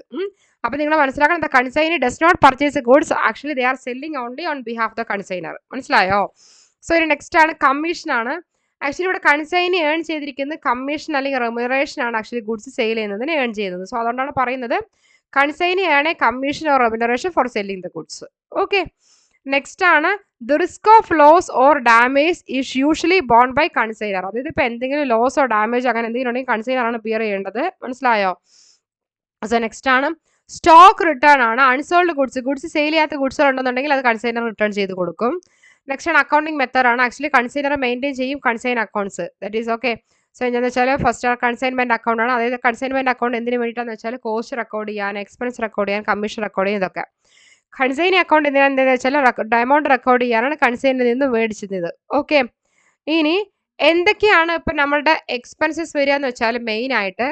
അപ്പൊ നിങ്ങൾ മനസ്സിലാക്കണം, the consignee does not purchase goods, actually they are selling only on behalf the consignor. മനസ്സിലായോ? സോ ഇനി നെക്സ്റ്റ് ആണ് കമ്മീഷൻ ആണ്. ആക്ച്വലി ഇവിടെ കൺസൈനി ഏൺ ചെയ്തിരിക്കുന്നത് കമ്മീഷൻ അല്ലെങ്കിൽ റെമ്യൂണറേഷൻ ആണ് ആക്ച്വലി ഗുഡ്സ് സെയിൽ ചെയ്യുന്നതിന് ഏൺ ചെയ്യുന്നത്. സോ അതുകൊണ്ടാണ് പറയുന്നത് consignee earn a commission or remuneration for selling the goods. Okay, next ആണ് the risk of loss or damage is usually borne by consignor. അതായത് ഇപ്പോൾ എന്തെങ്കിലും ലോസ് ഓർ ഡാമേജ് അങ്ങനെ എന്തെങ്കിലും ഉണ്ടെങ്കിൽ കൺസൈനർ ആണ് ബിയർ ചെയ്യേണ്ടത്. മനസ്സിലായോ? സോ നെക്സ്റ്റ് ആണ് സ്റ്റോക്ക് റിട്ടേൺ ആണ്. അൺസോൾഡ് ഗുഡ്സ് സെയിൽ ചെയ്യാത്ത ഗുഡ്സ് ഉണ്ടെന്നുണ്ടെങ്കിൽ അത് കൺസൈനർ റിട്ടേൺ ചെയ്ത് കൊടുക്കും. നെക്സ്റ്റ് ആണ് അക്കൗണ്ടിങ് മെത്തേഡ് ആണ്. ആക്ച്വലി കൺസൈനർ മെയിൻറ്റെയിൻ ചെയ്യും consign accounts. That is okay. So എന്താണെന്ന് വെച്ചാൽ ഫസ്റ്റ് കൺസൈൻമെന്റ് അക്കൗണ്ട് ആണ്. അതായത് കൺസൈൻമെന്റ് അക്കൗണ്ട് എന്തിനു വേണ്ടിയിട്ടാന്ന് വെച്ചാൽ കോസ്റ്റ് റെക്കോർഡ് ചെയ്യാൻ, എക്സ്പെൻസ് റെക്കോർഡ് ചെയ്യാൻ, കമ്മീഷൻ റെക്കോർഡ് ചെയ്യാൻ, ഇതൊക്കെ. കൺസൈനി അക്കൗണ്ട് എന്താണെന്ന് വെച്ചാൽ എമൗണ്ട് റെക്കോർഡ് ചെയ്യാനാണ് കൺസൈനിൽ നിന്ന് മേടിച്ചത്. ഓക്കെ, ഇനി എന്തൊക്കെയാണ് ഇപ്പം നമ്മളുടെ എക്സ്പെൻസസ് വരിക എന്ന് വെച്ചാൽ മെയിൻ ആയിട്ട്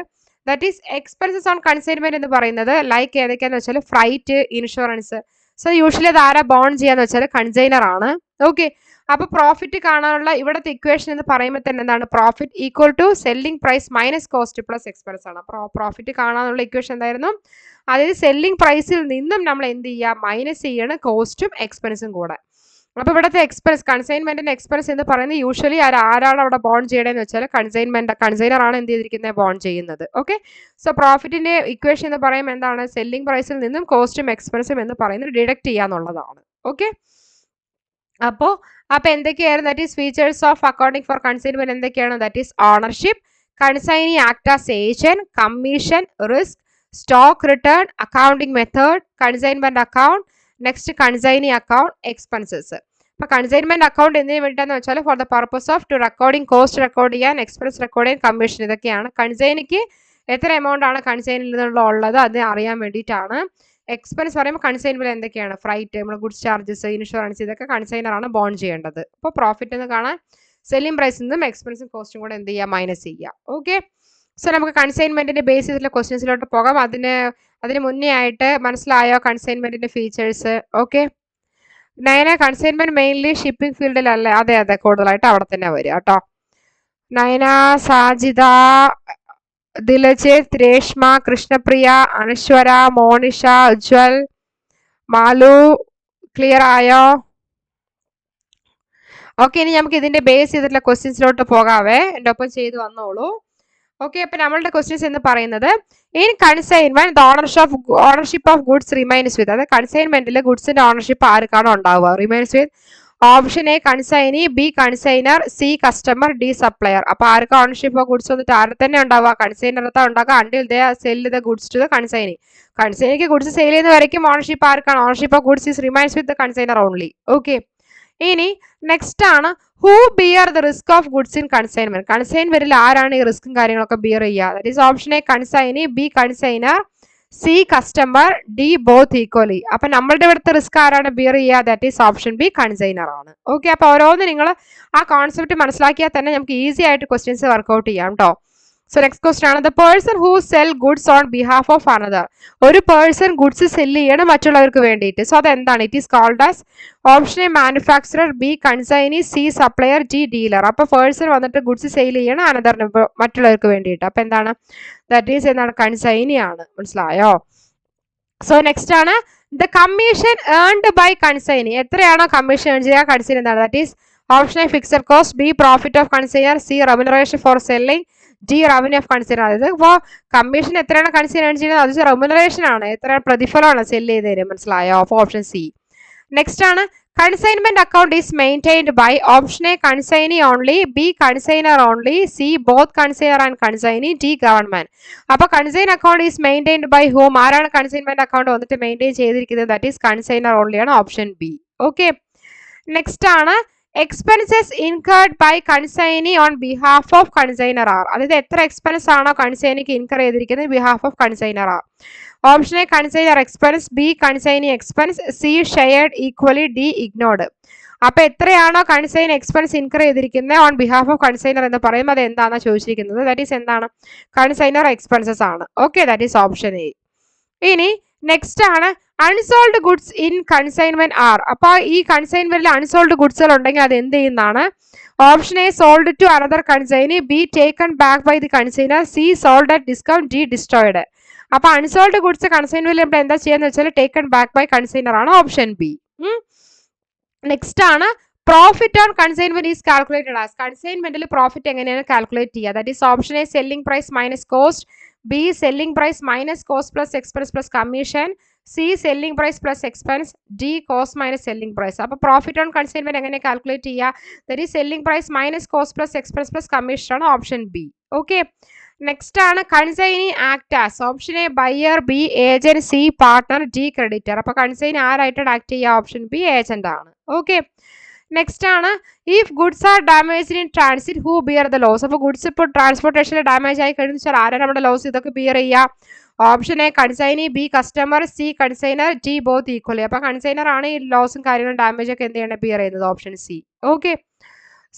that is expenses on consignment എന്ന് പറയുന്നത് ലൈക്ക് ഏതൊക്കെയാന്ന് വെച്ചാൽ ഫ്രൈറ്റ്, ഇൻഷുറൻസ്. സോ യൂഷ്വലി അത് ആരാ ബോൺ ചെയ്യാന്ന് വെച്ചാൽ കൺസൈനർ ആണ്. ഓക്കെ, അപ്പൊ പ്രോഫിറ്റ് കാണാനുള്ള ഇവിടുത്തെ ഇക്വേഷൻ എന്ന് പറയുമ്പോൾ തന്നെ എന്താണ്? Profit equal to selling price minus cost plus expense ആണ്. പ്രോഫിറ്റ് കാണാനുള്ള ഇക്വേഷൻ എന്തായിരുന്നു? അതായത് സെല്ലിംഗ് പ്രൈസിൽ നിന്നും നമ്മൾ എന്ത് ചെയ്യുക? മൈനസ് ചെയ്യണം കോസ്റ്റും എക്സ്പെൻസും കൂടെ. അപ്പൊ ഇവിടുത്തെ എക്സ്പെൻസ് കൺസൈൻമെന്റിന്റെ എക്സ്പെൻസ് എന്ന് പറയുന്നത് യൂഷ്വലി ആരാണ് അവിടെ ബോൺ ചെയ്യണമെന്ന് വെച്ചാൽ കൺസൈനർ ആണ് എന്ത് ചെയ്തിരിക്കുന്നത്? ബോൺ ചെയ്യുന്നത്. ഓക്കെ, സോ പ്രോഫിറ്റിന്റെ ഇക്വേഷൻ എന്ന് പറയുമ്പോൾ എന്താണ്? സെല്ലിംഗ് പ്രൈസിൽ നിന്നും കോസ്റ്റും എക്സ്പെൻസും എന്ന് പറയുന്നത് ഡിഡക്ട് ചെയ്യാന്നുള്ളതാണ്. ഓക്കെ, അപ്പോൾ എന്തൊക്കെയായിരുന്നു? That is features of accounting for consignment എന്തൊക്കെയാണ്? That is ownership, consignee act as agent, commission, risk, stock return, accounting method, consignment account, next consignee account, expenses. അപ്പോൾ കൺസൈൻമെന്റ് അക്കൗണ്ട് എന്തിനു വേണ്ടിയിട്ടാന്ന് വെച്ചാൽ for the purpose of to recording cost record ചെയ്യാൻ, expense record ചെയ്യാൻ, commission, ഇതൊക്കെയാണ്. കൺസൈനിക്ക് എത്ര amount ആണ് കൺസൈനിൽ നിന്നുള്ള ഉള്ളത് അത് അറിയാൻ വേണ്ടിയിട്ടാണ്. എക്സ്പെൻസ് പറയുമ്പോൾ കൺസൈൻമെന്റ് എന്തൊക്കെയാണ്? ഫ്രൈറ്റ്, നമ്മൾ ഗുഡ്സ് ചാർജസ്, ഇൻഷുറൻസ്, ഇതൊക്കെ കൺസൈനർ ആണ് ബോൺ ചെയ്യേണ്ടത്. അപ്പോൾ പ്രോഫിറ്റ് എന്ന് കാണാൻ സെല്ലിംഗ് പ്രൈസിൽ നിന്നും എക്സ്പെൻസും കോസ്റ്റും കൂടെ എന്ത് ചെയ്യുക? മൈനസ് ചെയ്യുക. ഓക്കെ, സോ നമുക്ക് കൺസൈൻമെന്റിന്റെ ബേസ് ചെയ്തിട്ടുള്ള ക്വസ്റ്റ്യൻസിലോട്ട് പോകാം. അതിന് മുന്നേ ആയിട്ട് മനസ്സിലായോ കൺസൈൻമെന്റിന്റെ features? Okay, Nayana, consignment mainly shipping ഫീൽഡിലല്ലേ? അതെ, കൂടുതലായിട്ട് അവിടെ തന്നെ വരിക കേട്ടോ. നയന, സാജിദ, ദിലജിത്ത്, രേഷ്മ, കൃഷ്ണപ്രിയ, അനശ്വര, മോനിഷ, ഉജ്വൽ, മാലു, ക്ലിയർ ആയോ? ഓക്കെ, ഇനി നമുക്ക് ഇതിന്റെ ബേസ് ചെയ്തിട്ടുള്ള ക്വസ്റ്റ്യൻസിലോട്ട് പോകാവേ. എൻ്റെ ഒപ്പം ചെയ്ത് വന്നോളൂ. ഓക്കെ, അപ്പൊ നമ്മളുടെ ക്വസ്റ്റ്യൻസ് എന്ന് പറയുന്നത് in consignment the ownership of goods remains with. അതായത് കൺസൈൻമെന്റിൽ ഗുഡ്സിന്റെ ഓണർഷിപ്പ് ആർക്കാണോ ഉണ്ടാവുക? Remains with option A consignee, B consignor, C customer, D supplier. അപ്പൊ ആർക്ക് ഓണർഷിപ്പ് ഓഫ് ഗുഡ്സ് വന്നിട്ട് ആരെ തന്നെ ഉണ്ടാവുക? കൺസൈനറത്താ ഉണ്ടാക്കുക until they sell the goods to the consignee. കൺസൈനിക്ക് ഗുഡ്സ് സെയിൽ ചെയ്യുന്ന വരയ്ക്കും ഓണർഷിപ്പ് ആർക്കാണ്? Ownership of goods is remains with the consignor only. Okay, ഇനി നെക്സ്റ്റ് ആണ് who bear the risk of goods in consignment. കൺസൈൻമെന്റിൽ ആരാണ് ഈ റിസ്ക്കും കാര്യങ്ങളൊക്കെ ബിയർ ചെയ്യുക? That is option A consignee, B consignor, C customer, D both equally. അപ്പൊ നമ്മളുടെ ഇവിടുത്തെ റിസ്ക് ആരാണ് ബിയർ ചെയ്യുക? That is option B, consignor ആണ്. ഓക്കെ, അപ്പൊ ഓരോന്ന് നിങ്ങൾ ആ കോൺസെപ്റ്റ് മനസ്സിലാക്കിയാൽ തന്നെ നമുക്ക് ഈസി ആയിട്ട് ക്വസ്റ്റ്യൻസ് വർക്ക്ഔട്ട് ചെയ്യാം കേട്ടോ. സോ നെക്സ്റ്റ് ക്വസ്റ്റ്യൻ ആണ്, the person who sell goods on behalf of another. ഒരു പേഴ്സൺ ഗുഡ്സ് സെല് ചെയ്യണം മറ്റുള്ളവർക്ക് വേണ്ടിയിട്ട്. സോ അതെന്താണ്? It is called as option A manufacturer, B consignee, C supplier, D dealer. അപ്പൊ person വന്നിട്ട് ഗുഡ്സ് സെയിൽ ചെയ്യണം അനദറിന് മറ്റുള്ളവർക്ക് വേണ്ടിയിട്ട്. അപ്പൊ എന്താണ്? ദാറ്റ് ഈസ് എന്താണ്? കൺസൈനി ആണ്. മനസ്സിലായോ? സോ നെക്സ്റ്റ് ആണ്, the commission earned by consignee. എത്രയാണോ കമ്മീഷൻ ഏൺ ചെയ്യുക കൺസൈനി എന്താണ്? That is option A fixed cost, B profit of consignor, C remuneration for selling, D revenue of consignor. അതായത് ഇപ്പോൾ commission എത്രയാണ് കൺസൈനർ ഏൺ ചെയ്യുന്നത്? അത് remuneration ആണ്, എത്രയാണ് പ്രതിഫലമാണ് സെല് ചെയ്തതിന്. മനസ്സിലായോ? അപ്പോൾ ഓപ്ഷൻ സി. നെക്സ്റ്റ് ആണ്, consignment account is maintained by option A consignee only, B consignor only, C both consignor and consignee, D government. അപ്പൊ consign account is maintained by whom. ആരാണ് കൺസൈൻമെന്റ് അക്കൗണ്ട് വന്നിട്ട് maintain ചെയ്തിരിക്കുന്നത്? That is consignor only ആണ്, option B. Okay, next ആണ്, expenses incurred by consignee on behalf of consignor are. അതായത് എത്ര expense ആണോ കൺസൈനിക്ക് ഇൻകർ ചെയ്തിരിക്കുന്നത് behalf of consignor R. Option A consignor expense, B consignee expense, C shared equally, D ignored. അപ്പൊ എത്രയാണോ consignee expense incur ചെയ്തിരിക്കുന്നത് on behalf of consignor എന്ന് പറയുമ്പോൾ അത് എന്താണെന്ന് ചോദിച്ചിരിക്കുന്നത്? ദാറ്റ് ഈസ് എന്താണ്? കൺസൈനർ എക്സ്പെൻസസ് ആണ്. Okay, that is option A. ഇനി നെക്സ്റ്റ് ആണ്, unsold goods in consignment are. അപ്പൊ ഈ കൺസൈൻമെന്റിൽ അൺസോൾഡ് ഗുഡ്സുകൾ ഉണ്ടെങ്കിൽ അത് എന്ത് ചെയ്യുന്നതാണ്? Option A sold to another consignee, B taken back by the consignor, C sold at discount, D destroyed. അപ്പൊ അൺസോൾഡ് ഗുഡ്സ് കൺസൈൻമെന്റിൽ നമ്മൾ എന്താ ചെയ്യാന്ന് വെച്ചാൽ ടേക്കൺ ബാക്ക് ബൈ കൺസൈനർ ആണ്, ഓപ്ഷൻ ബി. നെക്സ്റ്റ് ആണ്, profit on consignment is calculated as. കൺസൈൻമെന്റിൽ profit എങ്ങനെയാണ് കാൽക്കുലേറ്റ് ചെയ്യുക? That is option A selling price minus cost, B selling price minus cost plus expense plus commission, C selling price plus expense, D cost minus selling price. അപ്പോൾ profit on consignment എങ്ങനെ calculate ചെയ്യുക? That is selling price minus cost plus expense plus commission ആണ്, option B. Okay, next ആണ്, consignee act as. Option A buyer, B agent, C partner, D creditor. അപ്പോൾ consignee ആരായിട്ടാണ് act ചെയ്യുക? Option B agent ആണ്. Okay, next ആണ്, if goods are damage in transit who bear the loss. അപ്പോൾ goods ഇപ്പോൾ ട്രാൻസ്പോർട്ടേഷനിൽ damage ആയി കഴിഞ്ഞു വെച്ചാൽ ആരാണ് നമ്മുടെ ലോസ് ഇതൊക്കെ ബിയർ ചെയ്യുക? Option A consignee, B customer, C consignor, D both equally. അപ്പോൾ കൺസൈനർ ആണ് ഈ ലോസും കാര്യങ്ങളും ഡാമേജ് ഒക്കെ എന്ത് ചെയ്യണം? ബിയർ ചെയ്യുന്നത്, ഓപ്ഷൻ സി. ഓക്കെ,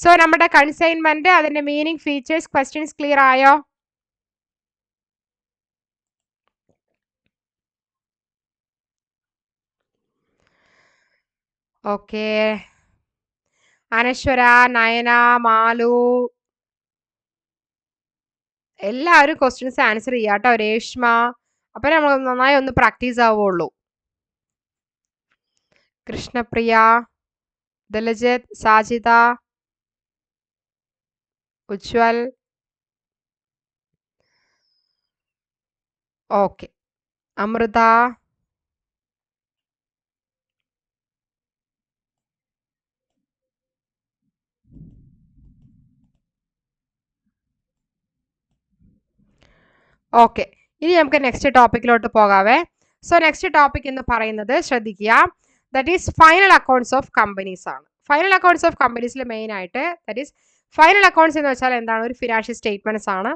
സോ നമ്മുടെ കൺസൈൻമെന്റ് അതിന്റെ മീനിങ്, ഫീച്ചേഴ്സ്, ക്വസ്റ്റ്യൻസ് ക്ലിയർ ആയോ? ഓക്കെ, അനശ്വര, നയന, മാലു എല്ലാവരും ക്വസ്റ്റ്യൻസ് ആൻസർ ചെയ്യാം കേട്ടോ. രേഷ്മ, അപ്പൊ നമ്മൾ നന്നായി ഒന്ന് പ്രാക്ടീസ് ആവുള്ളൂ. കൃഷ്ണപ്രിയ, ദിലജിത്, സാജിത, ഉജ്വൽ. Okay, Amritha, okay. ഇനി നമുക്ക് നെക്സ്റ്റ് ടോപ്പിക്കിലോട്ട് പോകാവേ. സോ നെക്സ്റ്റ് ടോപ്പിക് എന്ന് പറയുന്നത് ശ്രദ്ധിക്കുക, that is final accounts of companies ആണ്. ഫൈനൽ അക്കൗണ്ട്സ് ഓഫ് കമ്പനീസിൽ മെയിൻ ആയിട്ട് ദാറ്റ് ഈസ് ഫൈനൽ അക്കൗണ്ട്സ് എന്ന് വെച്ചാൽ എന്താണ്? ഒരു ഫിനാൻഷ്യൽ സ്റ്റേറ്റ്മെന്റ്സ് ആണ്.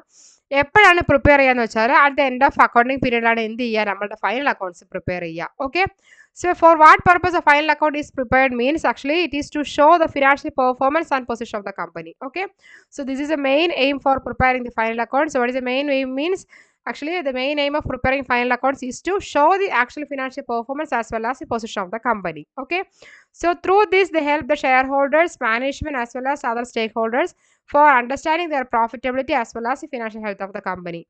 എപ്പോഴാണ് പ്രിപ്പയർ ചെയ്യാന്ന് വെച്ചാൽ at the end of accounting പീരീഡിലാണ് എന്ത് ചെയ്യുക? നമ്മുടെ ഫൈനൽ അക്കൗണ്ട്സ് പ്രിപ്പയർ ചെയ്യുക. Okay, so for what purpose a final account is prepared means actually it is to show the financial performance and position of the company. Okay, so this is the main aim for preparing the final account. So what is the main aim means? Actually the main aim of preparing final accounts is to show the actual financial performance as well as the position of the company. Okay, so through this they help the shareholders, management as well as other stakeholders for understanding their profitability as well as the financial health of the company.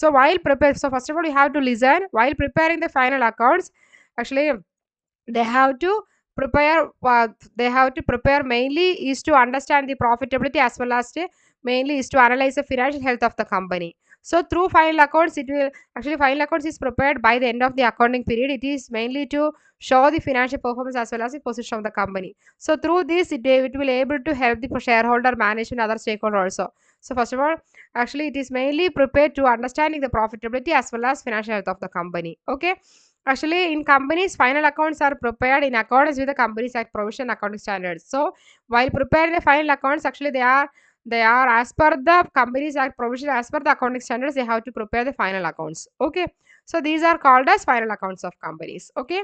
So while prepare, so first of all you have to listen while preparing the final accounts. Actually they have to prepare mainly is to understand the profitability as well as mainly is to analyze the financial health of the company. So through final accounts it will actually final accounts is prepared by the end of the accounting period. It is mainly to show the financial performance as well as the position of the company. So through this it will able to help the shareholder, management, other stakeholder also. So first of all actually it is mainly prepared to understanding the profitability as well as financial health of the company. Okay, actually in companies final accounts are prepared in accordance with the Companies Act provision accounting standards. So while preparing the final accounts actually they are they are, as per the Companies Act provision, as per the accounting standards, they have to prepare the final accounts. Okay, so these are called as final accounts of companies. Okay,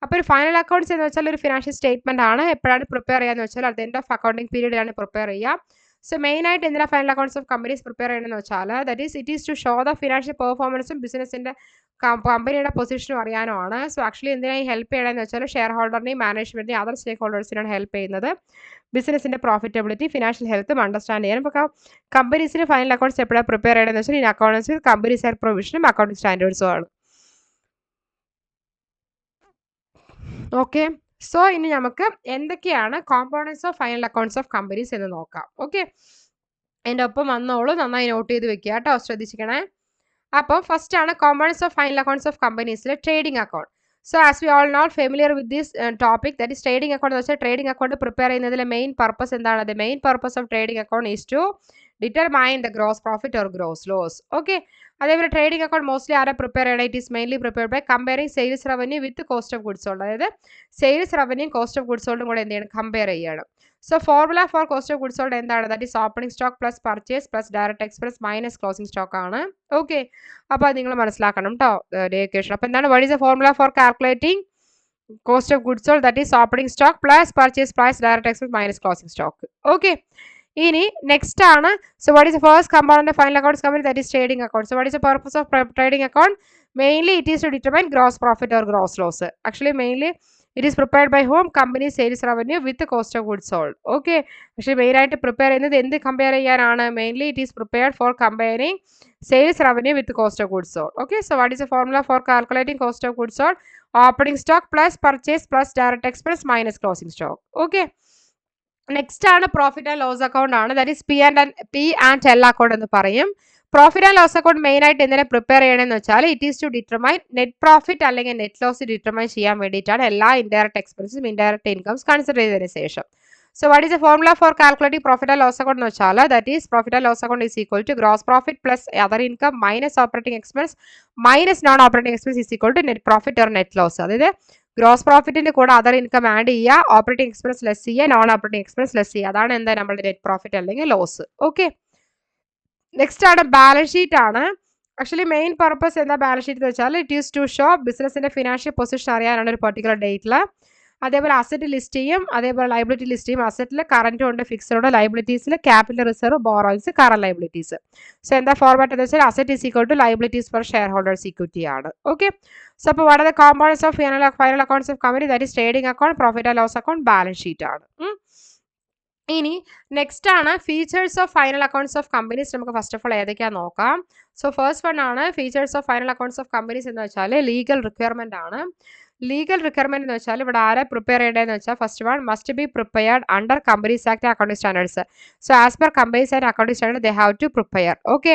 അപ്പോൾ ഒരു final accounts എന്ന് വെച്ചാൽ ഒരു financial statement ആണ്. എപ്പോഴാണ് prepare ചെയ്യാന്ന് വെച്ചാൽ at the end of accounting പീരീഡിലാണ് പ്രിപ്പയർ ചെയ്യുക. സോ മെയിൻ ആയിട്ട് എന്തിനാ final accounts of companies prepare ചെയ്യണമെന്ന് വെച്ചാൽ that is it is to show the financial പെർഫോമൻസും ബിസിനസിന്റെ കമ്പനിയുടെ പൊസിഷനും അറിയാനുമാണ്. സോ ആക്ച്വലി എന്തിനായി ഹെൽപ്പ് ചെയ്യണമെന്ന് വെച്ചാൽ ഷെയർ ഹോൾഡറിനെയും മാനേജ്മെന്റിനെയും അതർ സ്റ്റേക്ക് ഹോൾഡേഴ്സിനാണ് ഹെൽപ്പ് ചെയ്യുന്നത്. ബിസിനസിന്റെ പ്രോഫിറ്റബിലിറ്റി, ഫിനാൻഷ്യൽ ഹെൽത്തും അണ്ടർസ്റ്റാൻഡ് ചെയ്യാനും. ഇപ്പോൾ കമ്പനീസിന് ഫൈനൽ അക്കൗണ്ട്സ് എപ്പോഴാണ് പ്രിപ്പയർ ചെയ്യണമെന്ന് വെച്ചാൽ ഈ അക്കൗണ്ട്സ് കമ്പനീസ് ആക്ട് പ്രൊവിഷനും അക്കൗണ്ടിങ് സ്റ്റാൻഡേർഡ്സും ആണ്. ഓക്കെ, സോ ഇനി നമുക്ക് എന്തൊക്കെയാണ് components of final accounts of companies എന്ന് നോക്കാം. ഓക്കെ, എൻ്റെ ഒപ്പം വന്നോളൂ, നന്നായി നോട്ട് ചെയ്ത് വെക്കുക കേട്ടോ, ശ്രദ്ധിച്ചിരിക്കണേ. അപ്പോൾ ഫസ്റ്റ് ആണ് components of final accounts of കമ്പനീസിലെ trading account. So as we all not familiar with this topic, that is trading account എന്ന് വെച്ചാൽ ട്രേഡിംഗ് അക്കൗണ്ട് പ്രിപ്പയർ ചെയ്യുന്നതിലെ മെയിൻ പർപ്പസ് എന്താണ്? The main purpose of trading account is to determine the gross profit or gross loss. Okay, അതേപോലെ trading account mostly ആരെ prepare ചെയ്യണം? It is mainly prepared by comparing sales revenue with cost of goods sold. അതായത് sales revenue cost of goods സോൾഡും കൂടെ എന്ത് ചെയ്യണം? Compare ചെയ്യണം. So formula for cost of goods sold എന്താണ്? That is opening stock plus purchase plus direct expense minus closing stock ആണ്. Okay, അപ്പോൾ അത് നിങ്ങൾ മനസ്സിലാക്കണം കേട്ടോ ഡേക്കേഷൻ. അപ്പോൾ എന്താണ് what is the formula for calculating cost of goods sold? That is opening stock plus purchase price direct expense minus closing stock. Okay, ini next ആണ്. So what is the first component of final accounts company? That is trading account. So what is the purpose of trading account? Mainly it is to determine gross profit or gross loss. Actually mainly it is prepared by whom? Company sales revenue with the cost of goods sold. Okay, actually main ആയിട്ട് prepare ചെയ്യുന്നത് എന്ത് compare ചെയ്യാനാണ്? Mainly it is prepared for comparing sales revenue with the cost of goods sold. Okay, so what is the formula for calculating cost of goods sold? Opening stock plus purchase plus direct expense minus closing stock. Okay, next ആണ് profit and loss account ആണ്. That is P and L account എന്ന് പറയും. Profit and loss account main ആയിട്ട് എന്തിനെ prepare ചെയ്യണമെന്ന് വെച്ചാൽ it is to determine net profit അല്ലെങ്കിൽ net loss determine ചെയ്യാൻ വേണ്ടിയിട്ടാണ് എല്ലാ ഇൻഡയറക്റ്റ് എക്സ്പെൻസും ഇൻഡയറക്റ്റ് ഇൻകംസ് കൺസിഡർ ചെയ്തതിന് ശേഷം. So what is the formula for calculating profit and loss account എന്ന് വെച്ചാൽ that is profit and loss account is equal to gross profit plus other income minus operating expense minus non operating expense is equal to net profit or net loss. അതായത് gross പ്രോഫിറ്റിന്റെ കൂടെ other income add ചെയ്യുക, operating expense less ചെയ്യുക, non operating expense less ചെയ്യുക. അതാണ് എന്താ നമ്മുടെ net profit അല്ലെങ്കിൽ loss. Okay, next ആണ് ബാലൻസ് ഷീറ്റ് ആണ്. ആക്ച്വലി മെയിൻ പർപ്പസ് എന്താ ബാലൻസ് ഷീറ്റ് എന്ന് വെച്ചാൽ ഇറ്റ് ഈസ് ടു ഷോ ബിസിനസിന്റെ ഫിനാൻഷ്യൽ പൊസിഷൻ അറിയാനാണ് ഒരു പെർട്ടിക്കുലർ ഡേറ്റിൽ. അതേപോലെ അസറ്റ് ലിസ്റ്റ് ചെയ്യും, അതേപോലെ ലൈബിലിറ്റി ലിസ്റ്റ് ചെയ്യും. അസറ്റിൽ കറന്റ് ഉണ്ട്, ഫിക്സഡ് ഉണ്ട്, ലൈബിലിറ്റീസിൽ capital reserve, borrowings, current liabilities. So എന്താ ഫോർമാറ്റ് എന്ന് വെച്ചാൽ asset is equal to liabilities for shareholders equity ആണ്. ഓക്കെ, സോ അപ്പോൾ what are the components of final accounts of company? That is trading account, profit and loss account, balance sheet ആണ്. ഇനി next ആണ് features of final accounts of companies. നമുക്ക് first of all ഏതൊക്കെയാണെന്ന് നോക്കാം. So first one ആണ് features of final accounts of companies എന്ന് വെച്ചാൽ legal requirement ആണ്. ലീഗൽ റിക്വയർമെന്റ് എന്ന് വെച്ചാൽ ഇവിടെ ആരെ പ്രിപ്പയർ ചെയ്യേണ്ടതെന്ന് വെച്ചാൽ first one must be prepared under companies act accounting standards. So as per companies and accounting standard they have to prepare. Okay,